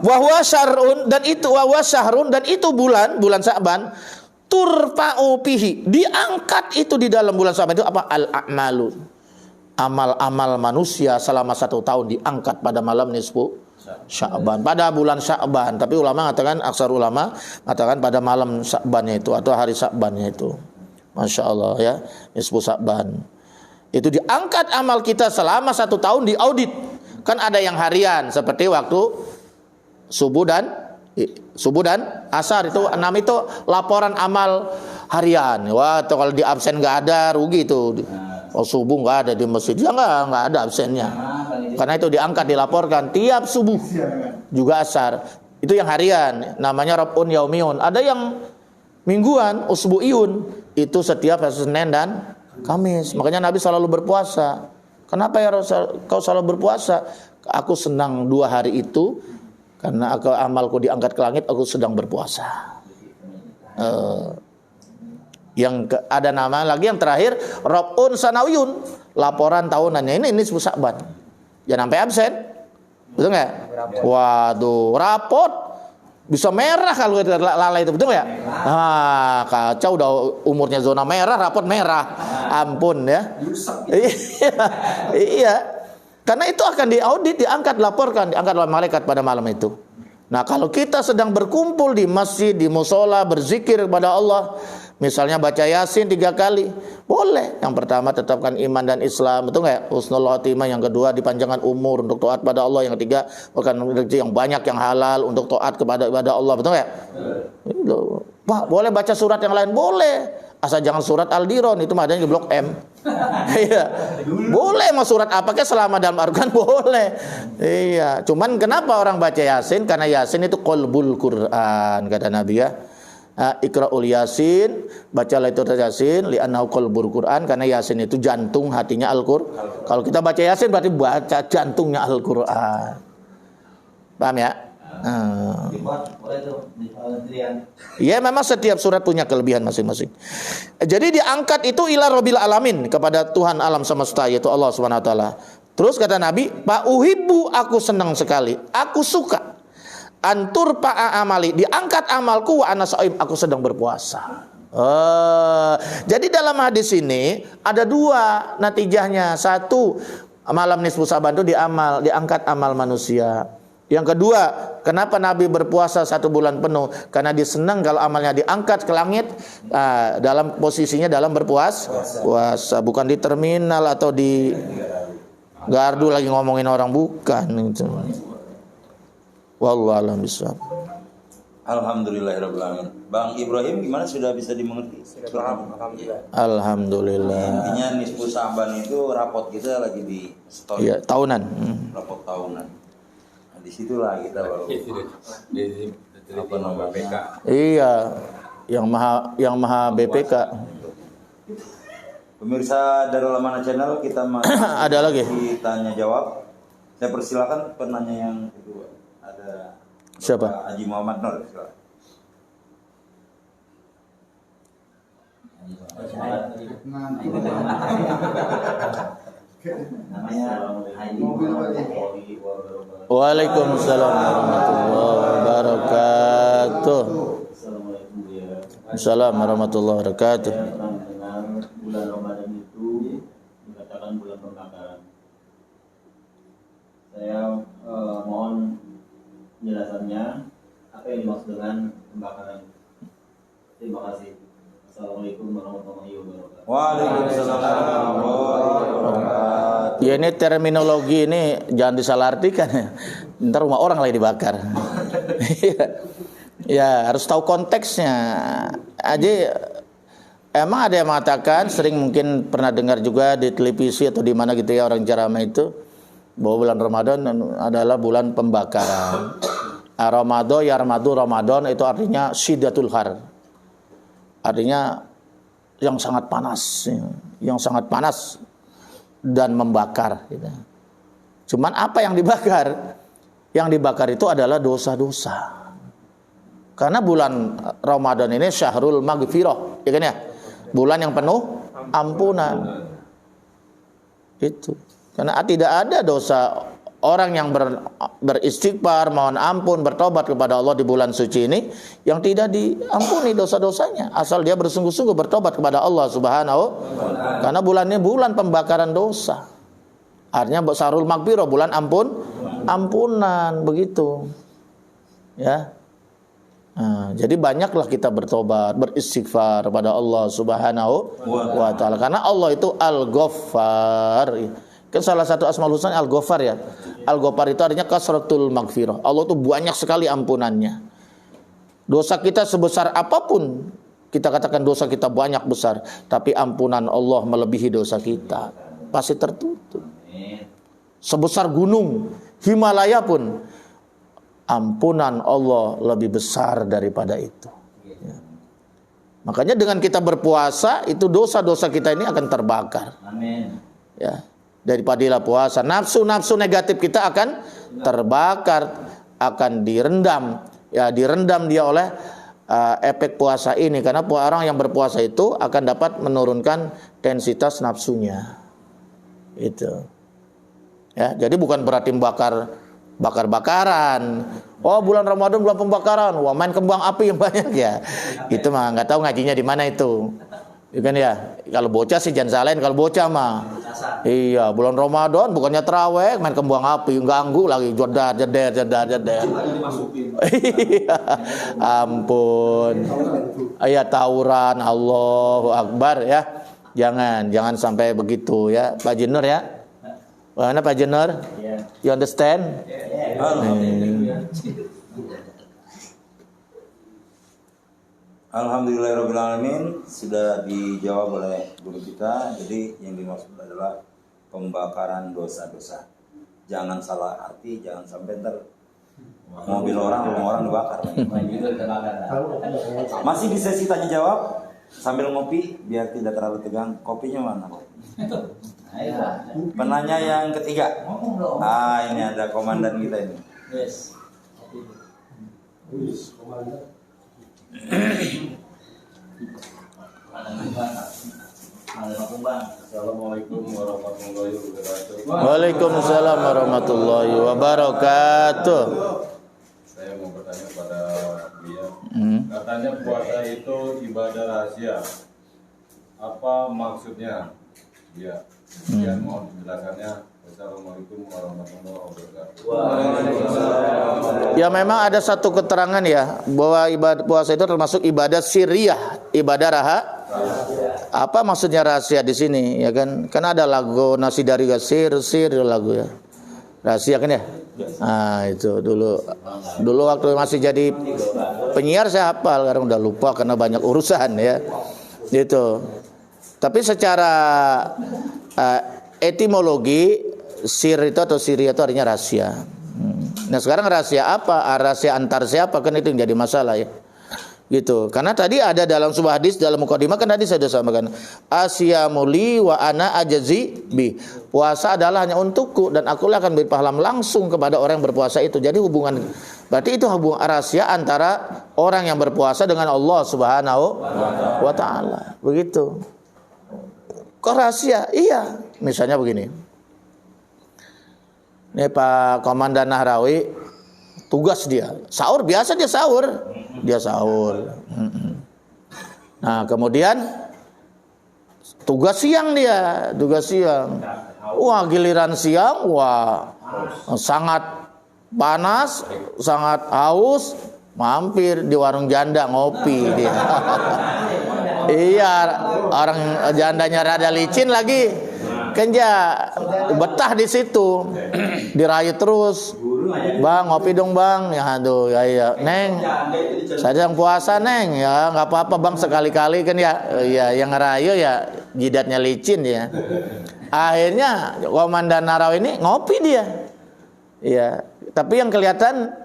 Wahwa syahrun dan itu bulan Sya'ban turfa'u fihi, diangkat itu di dalam bulan Sya'ban itu apa? Al-a'malu, amal-amal manusia selama 1 tahun diangkat pada malam nisfu Sya'ban, pada bulan Sya'ban. Tapi ulama mengatakan, aksar ulama mengatakan pada malam Sya'bannya itu atau hari Sya'bannya itu. Masya Allah ya, nisfu Sya'ban. Itu diangkat amal kita selama 1 tahun, diaudit. Kan ada yang harian seperti waktu subuh dan Subuh dan asar itu 6 itu laporan amal harian. Wah, tuh kalau di absen nggak ada rugi itu. Oh, subuh nggak ada di masjid, ya nggak ada absennya. Karena itu diangkat dilaporkan tiap subuh juga asar. Itu yang harian, namanya Rabun Yaumiyun. Ada yang mingguan, usbu'iyun, itu setiap hari Senin dan Kamis. Makanya Nabi selalu berpuasa. Kenapa ya Rasul, kau selalu berpuasa? Aku senang 2 hari itu karena amalku diangkat ke langit, aku sedang berpuasa. Ada nama lagi yang terakhir Rabun Sanawiyun, laporan tahunannya. Ini nisfu Sya'ban. Jangan sampai absen. Betul nggak? Waduh, rapot bisa merah kalau lalai itu, betul nggak? Ah, kacau, udah umurnya zona merah, rapot merah. Ampun ya. Iya. Karena itu akan diaudit, diangkat, laporkan, diangkat oleh malaikat pada malam itu. Nah, kalau kita sedang berkumpul di masjid, di musola, berzikir kepada Allah, misalnya baca Yasin 3 kali, boleh. Yang pertama tetapkan iman dan Islam, betul nggak? Husnul khotimah. Yang kedua dipanjangkan umur untuk taat pada Allah. Yang ketiga bukan rezeki yang banyak yang halal untuk taat kepada Allah, betul nggak? Pak, boleh baca surat yang lain, boleh. Asal jangan surat Al-Diron, itu adanya di Blok M. Iya. Boleh mau surat apa kek selama dalam Al-Quran boleh. Iya. Cuman kenapa orang baca Yasin? Karena Yasin itu qalbul Quran, kata Nabi ya. Iqra'ul Yasin, bacalah itu Yasin li'annahu qalbul Quran, karena Yasin itu jantung hatinya Al-Qur'an. Kalau kita baca Yasin berarti baca jantungnya Al-Qur'an. Paham ya? Ya, memang setiap surat punya kelebihan masing-masing. Jadi diangkat itu ila Rabbil alamin, kepada Tuhan alam semesta, yaitu Allah Subhanahu wa taala. Terus kata Nabi, "Fa uhibbu, aku senang sekali, aku suka antur pa'a amali, diangkat amalku wa ana shaim, aku sedang berpuasa." Jadi dalam hadis ini ada 2 natijahnya. Satu, malam nisfu Sya'ban itu diangkat amal manusia. Yang kedua, kenapa Nabi berpuasa 1 bulan penuh? Karena dia senang kalau amalnya diangkat ke langit, dalam posisinya dalam berpuasa, bukan di terminal atau di gardu lagi ngomongin orang, bukan itu. Wallahu a'lam bishawab. Alhamdulillahirabbil alamin. Bang Ibrahim gimana, sudah bisa dimengerti? Sudah paham, alhamdulillah. Alhamdulillah. Intinya nisfu Sya'ban itu rapot kita lagi di store. Iya, tahunan. Rapot tahunan. Nah, disitulah kita baru apa namanya? Iya, yang maha BPK. Pemirsa Darul Amanah Channel, kita masih Ada lagi? tanya jawab. Saya persilakan penanya yang kedua. Ada Siapa? Pak Haji Muhammad Nur, silakan. Waalaikumsalam warahmatullahi wabarakatuh. Assalamualaikum warahmatullahi wabarakatuh. Mendengar bulan Ramadan itu dikatakan bulan pembakaran. Saya mohon penjelasannya, apa yang dimaksud dengan pembakaran. Terima kasih. Assalamualaikum warahmatullahi wabarakatuh. Waalaikumsalam warahmatullahi wabarakatuh. Ya, ini terminologi ini jangan disalahartikan ya. Ntar rumah orang lagi dibakar. Ya, harus tahu konteksnya. Emang ada yang mengatakan, sering mungkin pernah dengar juga di televisi atau di mana gitu ya, orang ceramah itu, bahwa bulan Ramadan adalah bulan pembakaran. Ramadan itu artinya syiddatul har. Artinya yang sangat panas, yang sangat panas dan membakar gitu. Cuman apa yang dibakar? Yang dibakar itu adalah dosa-dosa. Karena bulan Ramadan ini syahrul maghfirah, ya kan ya? Bulan yang penuh ampunan. Itu. Karena tidak ada dosa orang yang beristighfar, mohon ampun, bertobat kepada Allah di bulan suci ini yang tidak diampuni dosa-dosanya, asal dia bersungguh-sungguh bertobat kepada Allah Subhanahu. Karena bulan ini bulan pembakaran dosa. Artinya syahrul maghfirah, bulan ampunan, begitu. Ya. Nah, jadi banyaklah kita bertobat, beristighfar kepada Allah Subhanahu wa taala, karena Allah itu Al-Ghaffar. Kan salah satu Asmaul Husna Al-Ghaffar ya. Al-Ghaffar itu artinya kasratul maghfirah. Allah itu banyak sekali ampunannya. Dosa kita sebesar apapun, kita katakan dosa kita banyak besar, tapi ampunan Allah melebihi dosa kita, pasti tertutup. Sebesar gunung Himalaya pun, ampunan Allah lebih besar daripada itu. Ya. Makanya dengan kita berpuasa, itu dosa-dosa kita ini akan terbakar. Amin. Ya, dari padilah puasa, nafsu-nafsu negatif kita akan terbakar, akan direndam. Ya, direndam dia oleh efek puasa ini, karena orang yang berpuasa itu akan dapat menurunkan densitas nafsunya. Itu. Ya, jadi bukan berarti bakar-bakaran. Oh, bulan Ramadan bulan pembakaran, wah main kembang api yang banyak ya. Itu mah nggak tahu ngajinya di mana itu. Ya kan ya. Kalau bocah sih jangan salahin kalau bocah mah. Iya, bulan Ramadan bukannya terawih, main kembang api, ganggu lagi, jedar. Iya, ampun. Ayat tawuran, Allahu Akbar ya. Jangan sampai begitu ya, Pak Jenur ya. Mana Pak Jenur? You understand? Alhamdulillahirrahmanirrahim, sudah dijawab oleh guru kita. Jadi yang dimaksud adalah pembakaran dosa-dosa. Jangan salah arti, jangan sampai ntar mobil orang, rumah orang dibakar. Masih di sesi tanya jawab sambil ngopi biar tidak terlalu tegang. Kopinya mana? Penanya yang ketiga. Ini ada komandan kita ini. Yes. Assalamualaikum warahmatullahi wabarakatuh. Waalaikumsalam warahmatullahi wabarakatuh. Saya mau bertanya pada dia. Katanya puasa itu ibadah rahasia. Apa maksudnya? Ya. Sekian mohon penjelasannya. Assalamualaikum warahmatullahi wabarakatuh. Ya memang ada satu keterangan ya bahwa ibadah puasa itu termasuk ibadah sirriyah, ibadah rahasia. Apa maksudnya rahasia di sini ya kan? Karena ada lagu nasi dari sir lagu ya. Rahasia kan ya? Nah, itu dulu waktu masih jadi penyiar saya hafal, sekarang udah lupa karena banyak urusan ya. Gitu. Tapi secara etimologi sir itu atau sirriyah itu artinya rahasia. Nah sekarang rahasia apa? Rahasia antar siapa, kan itu yang jadi masalah ya. Gitu. Karena tadi ada dalam sebuah hadis dalam mukadimah kan tadi saya sudah sampaikan, asyamuli wa ana ajazi bi. Puasa adalah hanya untukku dan aku akan beri pahala langsung kepada orang yang berpuasa itu. Jadi hubungan, berarti itu hubungan rahasia antara orang yang berpuasa dengan Allah Subhanahu wa taala. Begitu. Kok rahasia? Iya. Misalnya begini. Ini Pak Komandan Nahrawi, tugas dia sahur, biasa dia sahur. Nah kemudian tugas siang. Wah giliran siang, wah sangat panas, sangat haus, mampir di warung janda ngopi dia. Iya, orang jandanya rada licin lagi, kan ya betah di situ, dirayu terus. Bang, ngopi dong bang. Ya aduh, ya Neng, saya sedang puasa Neng. Ya nggak apa-apa bang, sekali-kali kan ya. Ya yang ngerayu ya jidatnya licin ya. Akhirnya Komandan Nahrawi ini ngopi dia. Ya, tapi yang kelihatan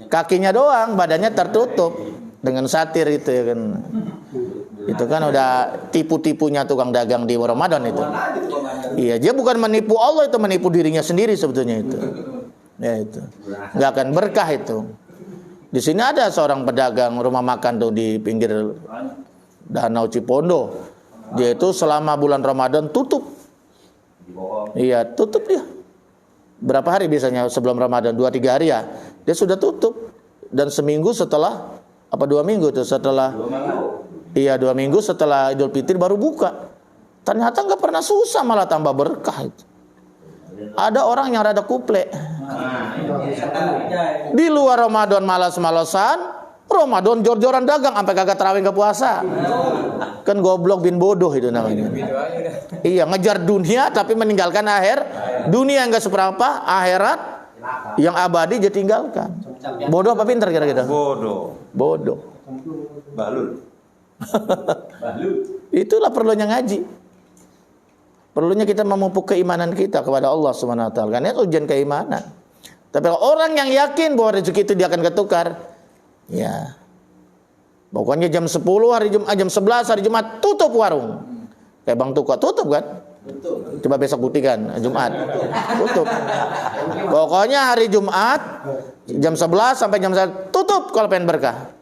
kakinya doang, badannya tertutup dengan satir itu ya kan. Itu kan udah tipu-tipunya tukang dagang di Ramadan itu. Iya, dia bukan menipu Allah, itu menipu dirinya sendiri sebetulnya itu. Ya itu. Nggak akan berkah itu. Di sini ada seorang pedagang rumah makan tuh di pinggir Danau Cipondo. Dia itu selama bulan Ramadan tutup. Iya, tutup dia. Berapa hari biasanya sebelum Ramadan? 2-3 hari ya. Dia sudah tutup. Dan seminggu setelah, apa 2 minggu tuh setelah, 2 minggu setelah Idul Fitri baru buka. Ternyata nggak pernah susah, malah tambah berkah itu. Ada orang yang rada kuple. Di luar Ramadan malas-malesan, Ramadan jor-joran dagang sampai kagak tarawih ke puasa. Kan goblok bin bodoh itu namanya. Iya, ngejar dunia tapi meninggalkan dunia yang enggak seberapa, akhirat yang abadi dia tinggalkan. Bodoh apa pintar kira-kira? Bodoh. Bodoh. Bahlul. Itulah perlunya ngaji. Perlunya kita memupuk keimanan kita kepada Allah Subhanahu wa taala. Karena itu ujian keimanan. Tapi orang yang yakin bahwa rezeki itu dia akan ketukar, ya. Pokoknya jam 10 hari Jumat, jam 11 hari Jumat tutup warung. Kayak Bang Tuko tutup kan? Coba besok buktikan Jumat. Tutup. Pokoknya hari Jumat jam 11 sampai jam 1 tutup kalau pengen berkah.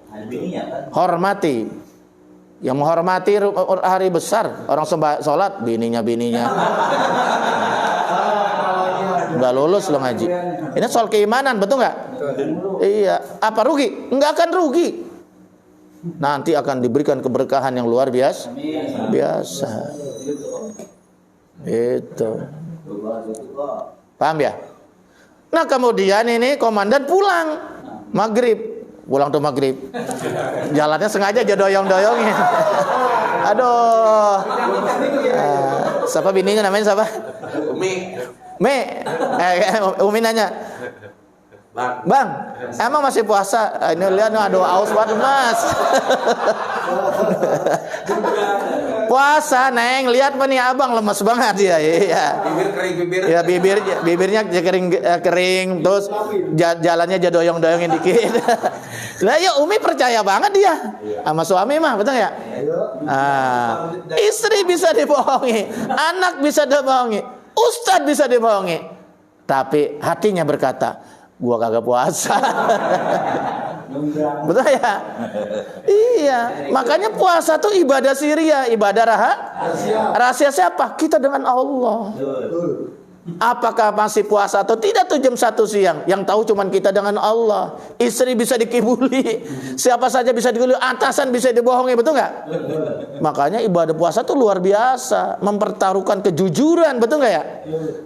Hormati. Yang menghormati hari besar, orang sholat bininya. Nggak lulus lo ngaji. Ini soal keimanan, betul nggak? Iya. Apa rugi? Nggak akan rugi. Nanti akan diberikan keberkahan yang luar biasa. Itu. Paham ya? Nah kemudian ini komandan pulang maghrib. Pulang tuh maghrib, jalannya sengaja aja doyong-doyongin. Aduh, siapa bininya namanya siapa? Umi nanya, Bang, emang masih puasa? Ini lihat nih, aduh aus banget mas. Puasa neng, lihat apa nih abang lemes banget ya. Iya. Bibir kering bibir. Ya bibirnya kering, terus jalannya aja doyong-doyongin dikit. Lah ya Umi percaya banget dia sama suami mah, betul ya? Istri bisa dibohongi, anak bisa dibohongi, ustadz bisa dibohongi, tapi hatinya berkata, gua kagak puasa. Betul ya? Iya. Makanya puasa tuh ibadah siriyah, ibadah rahasia siapa? Kita dengan Allah. Apakah masih puasa atau tidak tuh jam 1 siang? Yang tahu cuman kita dengan Allah. Istri bisa dikibuli, siapa saja bisa dikibuli, atasan bisa dibohongi, betul nggak? Makanya ibadah puasa tuh luar biasa, mempertaruhkan kejujuran, betul nggak ya?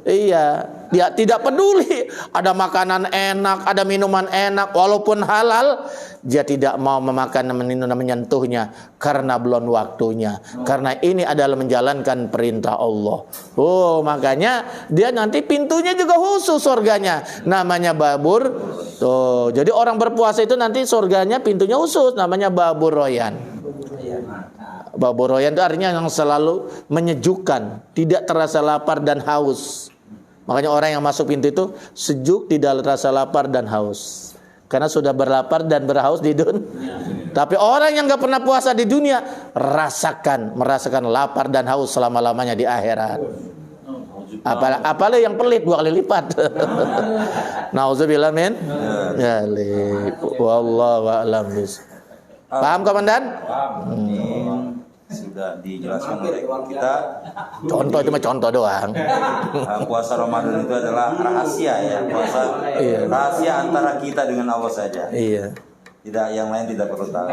Iya. Dia tidak peduli ada makanan enak, ada minuman enak, walaupun halal, dia tidak mau memakan, menyentuhnya karena belum waktunya. Karena ini adalah menjalankan perintah Allah. Oh, makanya dia nanti pintunya juga khusus surganya, namanya babur. Tuh, jadi orang berpuasa itu nanti surganya pintunya khusus, namanya babur royan. Babur royan itu artinya yang selalu menyejukkan, tidak terasa lapar dan haus. Makanya orang yang masuk pintu itu sejuk, tidak terasa lapar dan haus, karena sudah berlapar dan berhaus di dunia. Tapi orang yang gak pernah puasa di dunia merasakan lapar dan haus selama-lamanya di akhirat. Apalagi yang pelit 2 kali lipat. Nauzubillah min dzalik. Wallahu a'lam bis. Paham komandan? Sudah dijelaskan oleh kita. Contoh itu mah contoh doang. Puasa Ramadan itu adalah rahasia ya. Puasa rahasia antara kita dengan Allah saja. Iya. Tidak, yang lain tidak perlu tahu.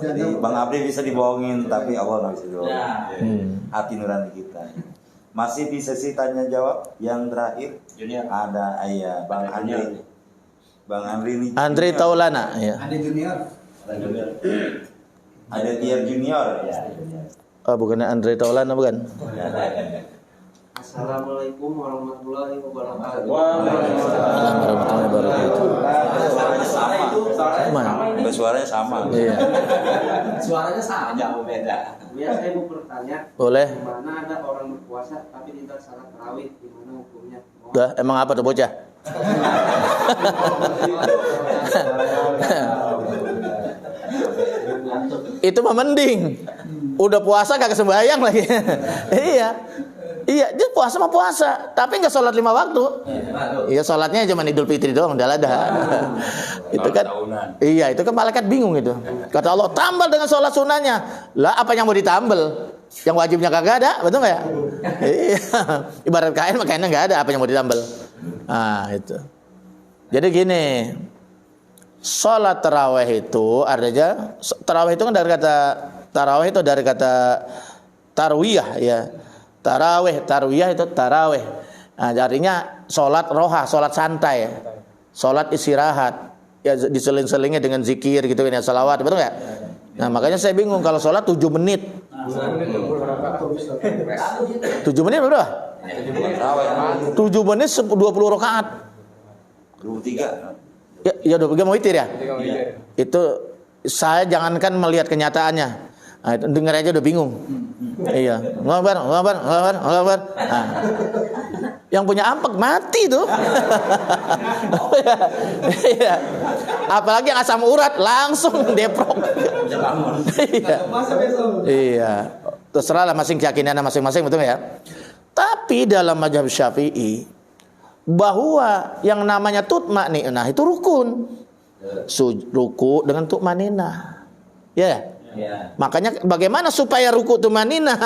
Jadi Bang Abdi bisa dibohongin, tapi Allah nggak bisa dibohongin. Hati nurani kita. Masih di sesi tanya jawab yang terakhir. Ada Bang Andri. Bang Andri ini. Andri Taulana. Ya. Ada Tiar Junior. Oh, bukannya Andre Taulana bukan? Assalamualaikum warahmatullahi wabarakatuh. Waalaikumsalam warahmatullahi wabarakatuh. Suaranya sama. Iya. Suaranya sama, jauh beda. Ya, saya mau bertanya. Boleh. Di mana ada orang berpuasa tapi tidak salat tarawih, di mana hukumnya? Dah, emang apa tuh bocah? Itu mah mending. Udah puasa kagak sembahyang lagi. Iya, dia puasa mah puasa, tapi nggak sholat 5 waktu. Iya, sholatnya cuma Idul Fitri doang, udah ada. Itu kan, iya, itu kan malaikat bingung itu. Kata Allah, tambal dengan sholat sunnahnya. Lah, apa yang mau ditambal? Yang wajibnya kagak ada, betul nggak ya? Iya, ibarat kain, kainnya nggak ada, apa yang mau ditambal? Nah, itu. Jadi gini, sholat tarawih itu artinya, tarawih itu kan dari kata tarawih itu dari kata tarwiyah ya. Tarwiyah itu tarawih. Nah, artinya sholat roha, sholat santai, sholat istirahat. Ya diseling-selingnya dengan zikir gitu kan ya, salawat, betul nggak? Nah, makanya saya bingung kalau sholat 7 menit. 7 menit berapa? 7 menit 20 rakaat. 23. Iya, 23 mau witir ya? Ketika witir. Itu saya jangankan melihat kenyataannya. Nah, itu dengar aja udah bingung. Iya, ngobar. Nah, yang punya amplek mati tuh. Iya. Apalagi yang asam urat langsung deprok. Iya. Terserah lah masing keyakinannya masing-masing, betul ya. Tapi dalam mazhab Syafi'i bahwa yang namanya tutmaninah itu rukun. Ruku dengan tutmaninah. Ya. Ya. Makanya bagaimana supaya ruku tumaninah?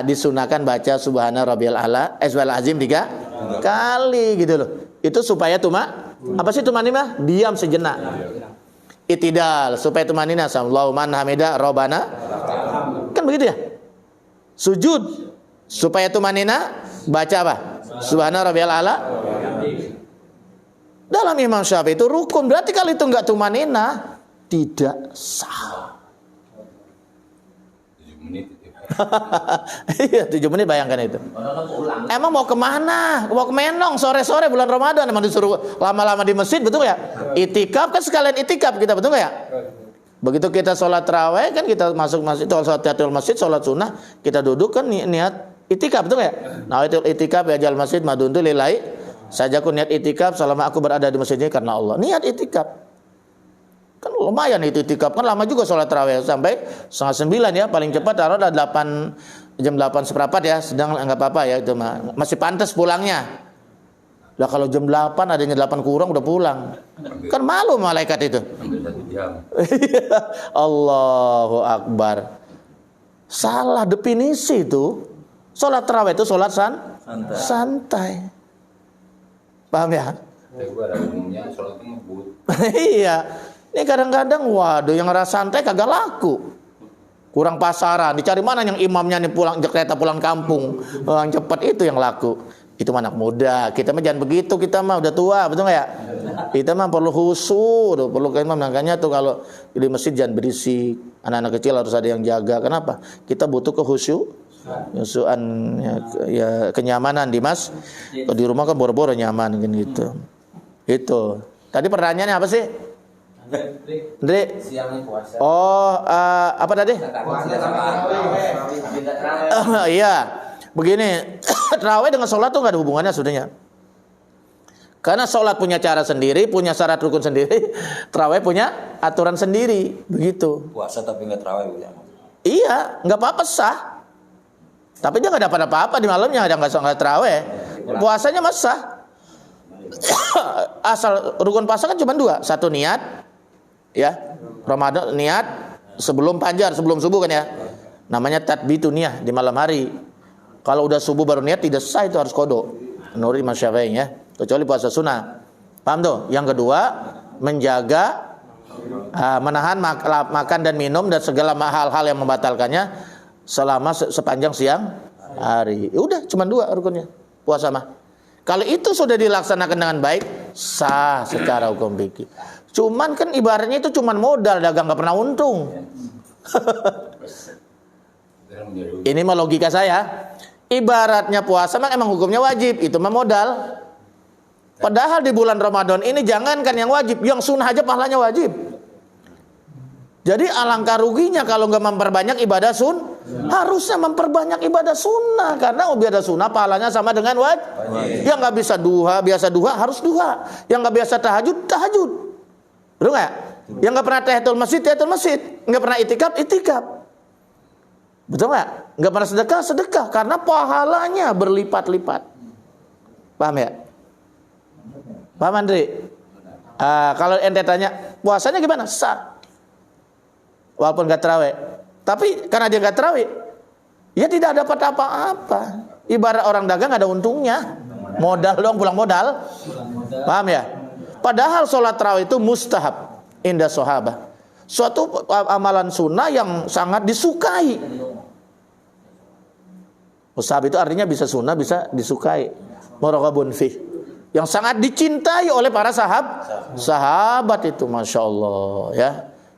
Disunahkan baca subhana rabbiyal a'la subhanal azim 3 kali gitu loh. Itu supaya apa sih tumaninah? Diam sejenak. Itidal supaya tumaninah, sallallahu man hamida rabbana. Kan begitu ya? Sujud supaya tumaninah baca apa? Subhana rabbiyal a'la. Dalam Imam Syafi'i itu rukun. Berarti kalau itu enggak tumaninah tidak sah. 7 menit itu. Iya, 7 menit bayangkan itu. Emang mau kemana? Mau ke Menong sore-sore bulan Ramadan, emang disuruh lama-lama di masjid, betul ya? Itikaf kan sekalian itikaf kita, betul ya? Begitu kita sholat tarawih kan kita masuk masjid, sholat tahiyatul masjid, sholat sunnah, kita duduk kan niat itikaf, betul ya? Nah, itu itikaf ya jal masjid maduntu lillahi. Sajaku niat itikaf selama aku berada di masjid ini karena Allah. Niat itikaf. Kan lumayan itu itikaf, kan lama juga sholat tarawih sampai 8:30 ya, paling cepat taruh ada 8 jam 8:15 ya, sedang enggak apa-apa ya itu masih pantas pulangnya. Lah kalau jam 8 adanya 8 kurang udah pulang. Kan malu malaikat itu. Hampir 1 jam. Allahu Akbar. Salah definisi itu. Sholat tarawih itu sholat santai. Paham ya? Gue ada umumnya sholat ngebut. Iya. Ini kadang-kadang waduh yang rasa santai kagak laku. Kurang pasaran, dicari mana yang imamnya nih pulang kereta pulang kampung. Yang cepat itu yang laku. Itu anak muda. Kita mah jangan begitu, kita mah udah tua, betul enggak ya? Kita mah perlu khusyuk, perlu imam, makanya tuh kalau di masjid jangan berisik. Anak-anak kecil harus ada yang jaga. Kenapa? Kita butuh kehusyuan ya kenyamanan di kalau di rumah kan boro-boro nyaman kan gitu. Itu. Tadi pertanyaannya apa sih? Ndri. Siangnya puasa. Apa tadi? Iya. Begini, tarawih dengan sholat tuh nggak ada hubungannya sebenarnya. Karena sholat punya cara sendiri, punya syarat rukun sendiri, tarawih punya aturan sendiri, begitu. Puasa tapi nggak tarawih ya. Iya, nggak apa-apa sah. Tapi dia nggak dapat apa-apa di malamnya, ada nggak tarawih. Puasanya mah sah. Asal rukun puasa kan cuma 2, 1 niat, ya Ramadan niat sebelum fajar, sebelum subuh kan ya. Namanya tatbitu niyah di malam hari. Kalau udah subuh baru niat tidak sah, itu harus qada. Menurut Imam Syafi'i ya, kecuali puasa sunnah. Paham tuh? Yang kedua, menjaga menahan makan dan minum dan segala hal-hal yang membatalkannya selama sepanjang siang hari. Ya udah, cuma 2 rukunnya. Puasa mah. Kalau itu sudah dilaksanakan dengan baik, sah secara hukum fikih. Cuman kan ibaratnya itu cuman modal, dagang nggak pernah untung. Ini mah logika saya. Ibaratnya puasa mah emang hukumnya wajib, itu mah modal. Padahal di bulan Ramadan ini jangankan yang wajib, yang sunnah aja pahalanya wajib. Jadi alangkah ruginya kalau nggak memperbanyak ibadah harusnya memperbanyak ibadah sunnah, karena ibadah sunnah pahalanya sama dengan wajib. Yang nggak bisa biasa duha harus duha. Yang nggak biasa tahajud. Betul nggak? Yang nggak pernah tahiyatul masjid. Nggak pernah itikaf. Betul nggak? Nggak pernah sedekah, karena pahalanya berlipat-lipat. Paham ya? Paham Andri? Kalau ente tanya puasanya gimana? Sah. Walaupun nggak tarawih. Tapi karena dia nggak tarawih, ya tidak dapat apa-apa. Ibarat orang dagang ada untungnya. Modal dong, pulang modal. Paham ya? Padahal sholat tarawih itu mustahab indah sahabah. Suatu amalan sunnah yang sangat disukai. Mustahab itu artinya bisa sunnah, bisa disukai. Muraghabun fih. Yang sangat dicintai oleh para sahabat itu, masya Allah ya.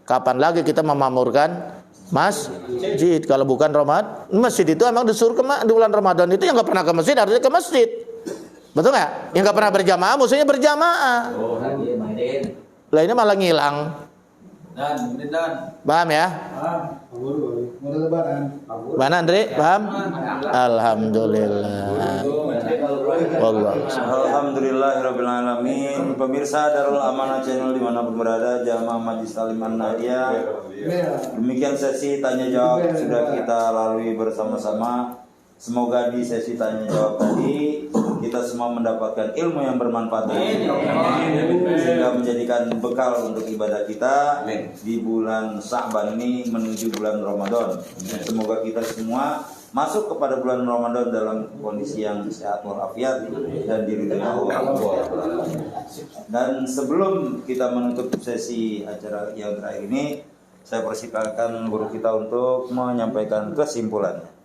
Kapan lagi kita memamurkan masjid kalau bukan Ramadan? Masjid itu emang disuruh di bulan Ramadan itu yang nggak pernah ke masjid harusnya ke masjid. Betul nggak? Yang nggak pernah berjamaah, musuhnya berjamaah. Lah ini malah ngilang. Paham ya? Mana Andre? Paham? Alhamdulillah. Wallah. Alhamdulillahirabbil alamin. Pemirsa Darul Amanah Channel dimanapun berada, jamaah Majelis Taklim An-Nahdiyah. Demikian sesi tanya jawab sudah kita lalui bersama-sama. Semoga di sesi tanya jawab tadi kita semua mendapatkan ilmu yang bermanfaat sehingga menjadikan bekal untuk ibadah kita di bulan Sya'ban ini menuju bulan Ramadan. Semoga kita semua masuk kepada bulan Ramadan dalam kondisi yang sehat walafiat dan diridhoi Allah. Dan sebelum kita menutup sesi acara yang terakhir ini, saya persilakan guru kita untuk menyampaikan kesimpulannya.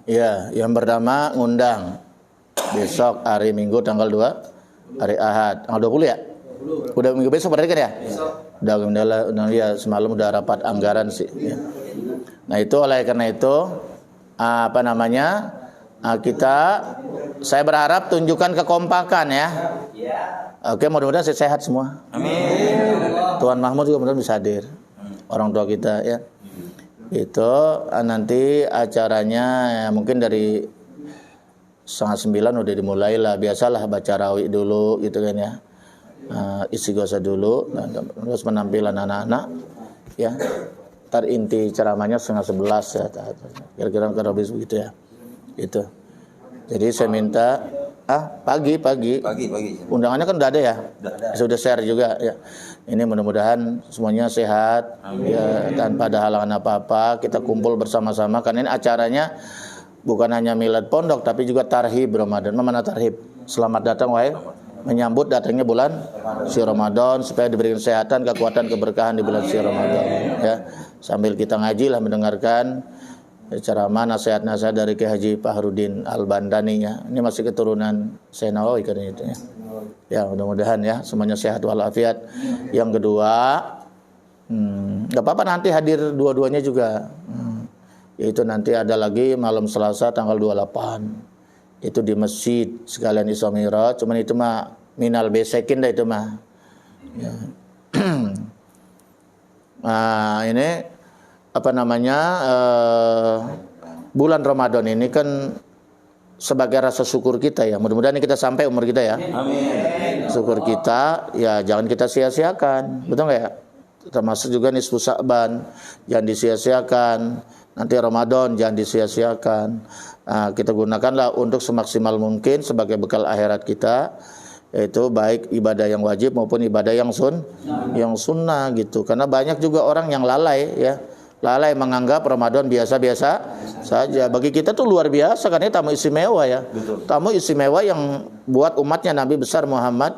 Ya, yang pertama ngundang besok hari Minggu tanggal 2 hari Ahad tanggal 20 ya? Udah minggu besok berarti kan ya? Udah ya, semalam udah rapat anggaran sih ya. Nah itu oleh karena itu saya berharap tunjukkan kekompakan ya. Oke, mudah-mudahan sehat semua. Amin. Tuan Mahmud juga mudah-mudahan bisa hadir. Orang tua kita ya. Itu nanti acaranya ya, mungkin dari 8:30 udah dimulai lah. Biasalah baca rawih dulu gitu kan ya. Istighosa dulu, terus penampilan anak-anak ya. Ntar inti ceramahnya 10:30 ya. Kira-kira kurang lebih begitu ya. Itu. Jadi saya minta pagi. Undangannya kan udah ada ya. Sudah share juga ya. Ini mudah-mudahan semuanya sehat ya, tanpa ada halangan apa-apa. Kita kumpul bersama-sama karena ini acaranya bukan hanya milad pondok tapi juga tarhib Ramadan. Mana tarhib? Selamat datang wahai menyambut datangnya bulan si Ramadan supaya diberikan kesehatan, kekuatan, keberkahan di bulan si Ramadan ya. Sambil kita ngaji lah mendengarkan ceramah nasihat-nasihat dari Kiai Haji Fahrudin Al-Bandani ya. Ini masih keturunan Syekh Nawawi kan itu ya. Ya mudah-mudahan ya semuanya sehat walafiat. Yang kedua, nggak apa-apa nanti hadir dua-duanya juga. Yaitu nanti ada lagi malam Selasa tanggal 28. Itu di masjid sekalian Isra Mi'raj. Cuman itu mah minal besekin dah itu mah. Ya. Nah ini bulan Ramadan ini kan sebagai rasa syukur kita ya. Mudah-mudahan ini kita sampai umur kita ya. Amin. Syukur kita ya jangan kita sia-siakan. Betul nggak ya? Termasuk juga nisfu Sya'ban jangan disia-siakan. Nanti Ramadan jangan disia-siakan. Nah, kita gunakanlah untuk semaksimal mungkin sebagai bekal akhirat kita. Yaitu baik ibadah yang wajib maupun ibadah yang sunnah gitu. Karena banyak juga orang yang lalai ya. Lalai menganggap Ramadan biasa-biasa saja. Bagi kita tuh luar biasa karena tamu istimewa ya. Betul. Tamu istimewa yang buat umatnya Nabi besar Muhammad.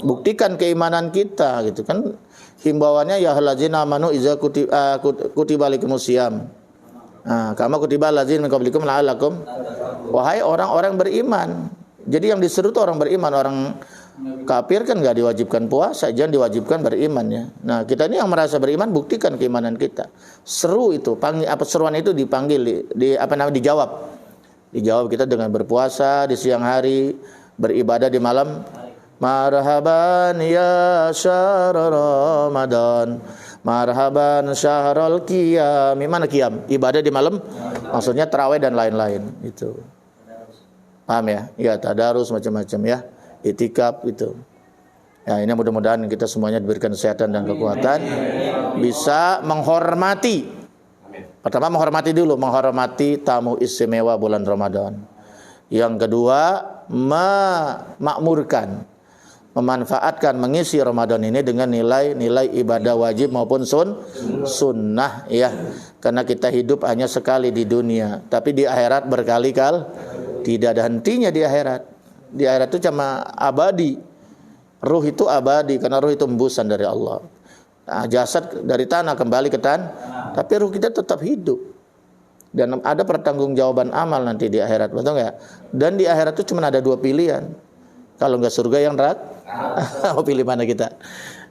Buktikan keimanan kita gitu kan. Himbauannya ya allazina amanu iza kutiba alaikumus syiyam. Kama kutiba allazina min qablikum la'allakum. Wahai orang-orang beriman. Jadi yang diseru tuh orang beriman, orang kafir kan nggak diwajibkan puasa, jangan diwajibkan beriman ya. Nah kita ini yang merasa beriman buktikan keimanan kita. Seru itu, seruan itu dipanggil, dijawab kita dengan berpuasa di siang hari, beribadah di malam. Marhaban ya syahr Ramadan, marhaban syahrul qiyam. Mana qiyam? Ibadah di malam, maksudnya tarawih dan lain-lain itu. Paham ya? Ya tadarus macam-macam ya. Itikaf itu. Ya ini mudah-mudahan kita semuanya diberikan kesehatan dan kekuatan, bisa menghormati. Pertama menghormati tamu istimewa bulan Ramadan. Yang kedua memakmurkan, memanfaatkan mengisi Ramadan ini dengan nilai-nilai ibadah wajib maupun sunnah ya. Karena kita hidup hanya sekali di dunia, tapi di akhirat berkali-kali. Tidak ada hentinya di akhirat. Di akhirat itu cuma abadi. Ruh itu abadi karena ruh itu embusan dari Allah. Nah, jasad dari tanah kembali ke tanah, tapi ruh kita tetap hidup. Dan ada pertanggungjawaban amal nanti di akhirat, betul nggak? Dan di akhirat itu cuma ada dua pilihan. Kalau nggak surga yang neraka, mau pilih mana kita?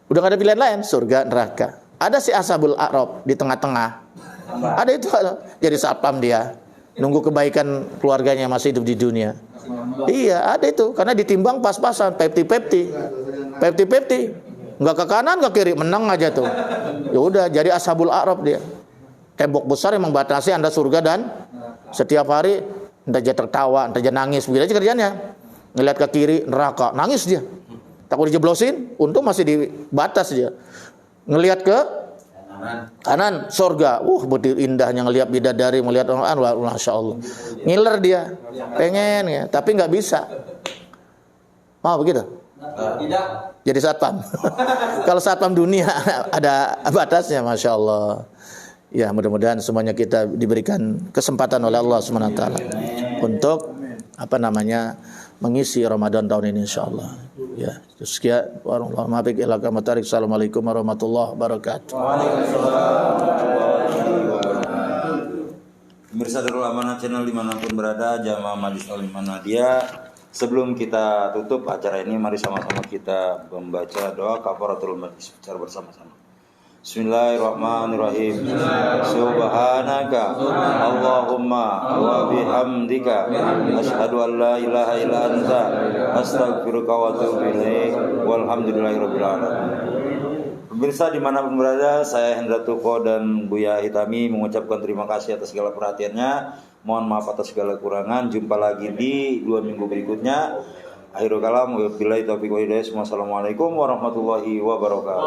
Udah nggak ada pilihan lain, surga neraka. Ada si Ashabul A'raf di tengah-tengah. Ada itu jadi satpam dia. nunggu kebaikan keluarganya masih hidup di dunia. Iya, ada itu, karena ditimbang pas-pasan, 50-50. Enggak ke kanan, enggak kiri, menang aja tuh. Ya udah, jadi ashabul a'raf dia. Tembok besar yang membatasi Anda surga, dan setiap hari entah dia tertawa, entah dia nangis, begitu aja kerjanya. Ngeliat ke kiri, neraka, nangis dia. Takut dijeblosin, untung masih di batas dia. Ngeliat ke kanan, surga. Betul indahnya ngeliat bidadari, ngeliat orang, Masya Allah. Ngiler dia, pengen ya, tapi nggak bisa. Mau begitu? Tidak. Jadi satpam. Kalau satpam dunia ada batasnya, Masya Allah. Ya, mudah-mudahan semuanya kita diberikan kesempatan oleh Allah SWT untuk mengisi Ramadan tahun ini, insyaallah. Ya, sekian Assalamualaikum warahmatullahi wabarakatuh. Pemirsa Darul Amanah Channel dimanapun berada, jamaah Majlis Taklim Nadia, sebelum kita tutup acara ini, mari sama-sama kita membaca doa kafaratul majlis secara bersama-sama. Bismillahirrahmanirrahim. Subhanaka Allahumma wa bihamdika asyhadu an la ilaha illa anta astaghfiruka wa atubu ilaik. Walhamdulillahirabbil alamin. Pemirsa dimanapun berada, saya Hendra Tuko dan Buya Hitami mengucapkan terima kasih atas segala perhatiannya. Mohon maaf atas segala kekurangan. Jumpa lagi di 2 minggu berikutnya. Akhirul kalam, wabillahi taufiq wal hidayah. Wassalamualaikum warahmatullahi wabarakatuh.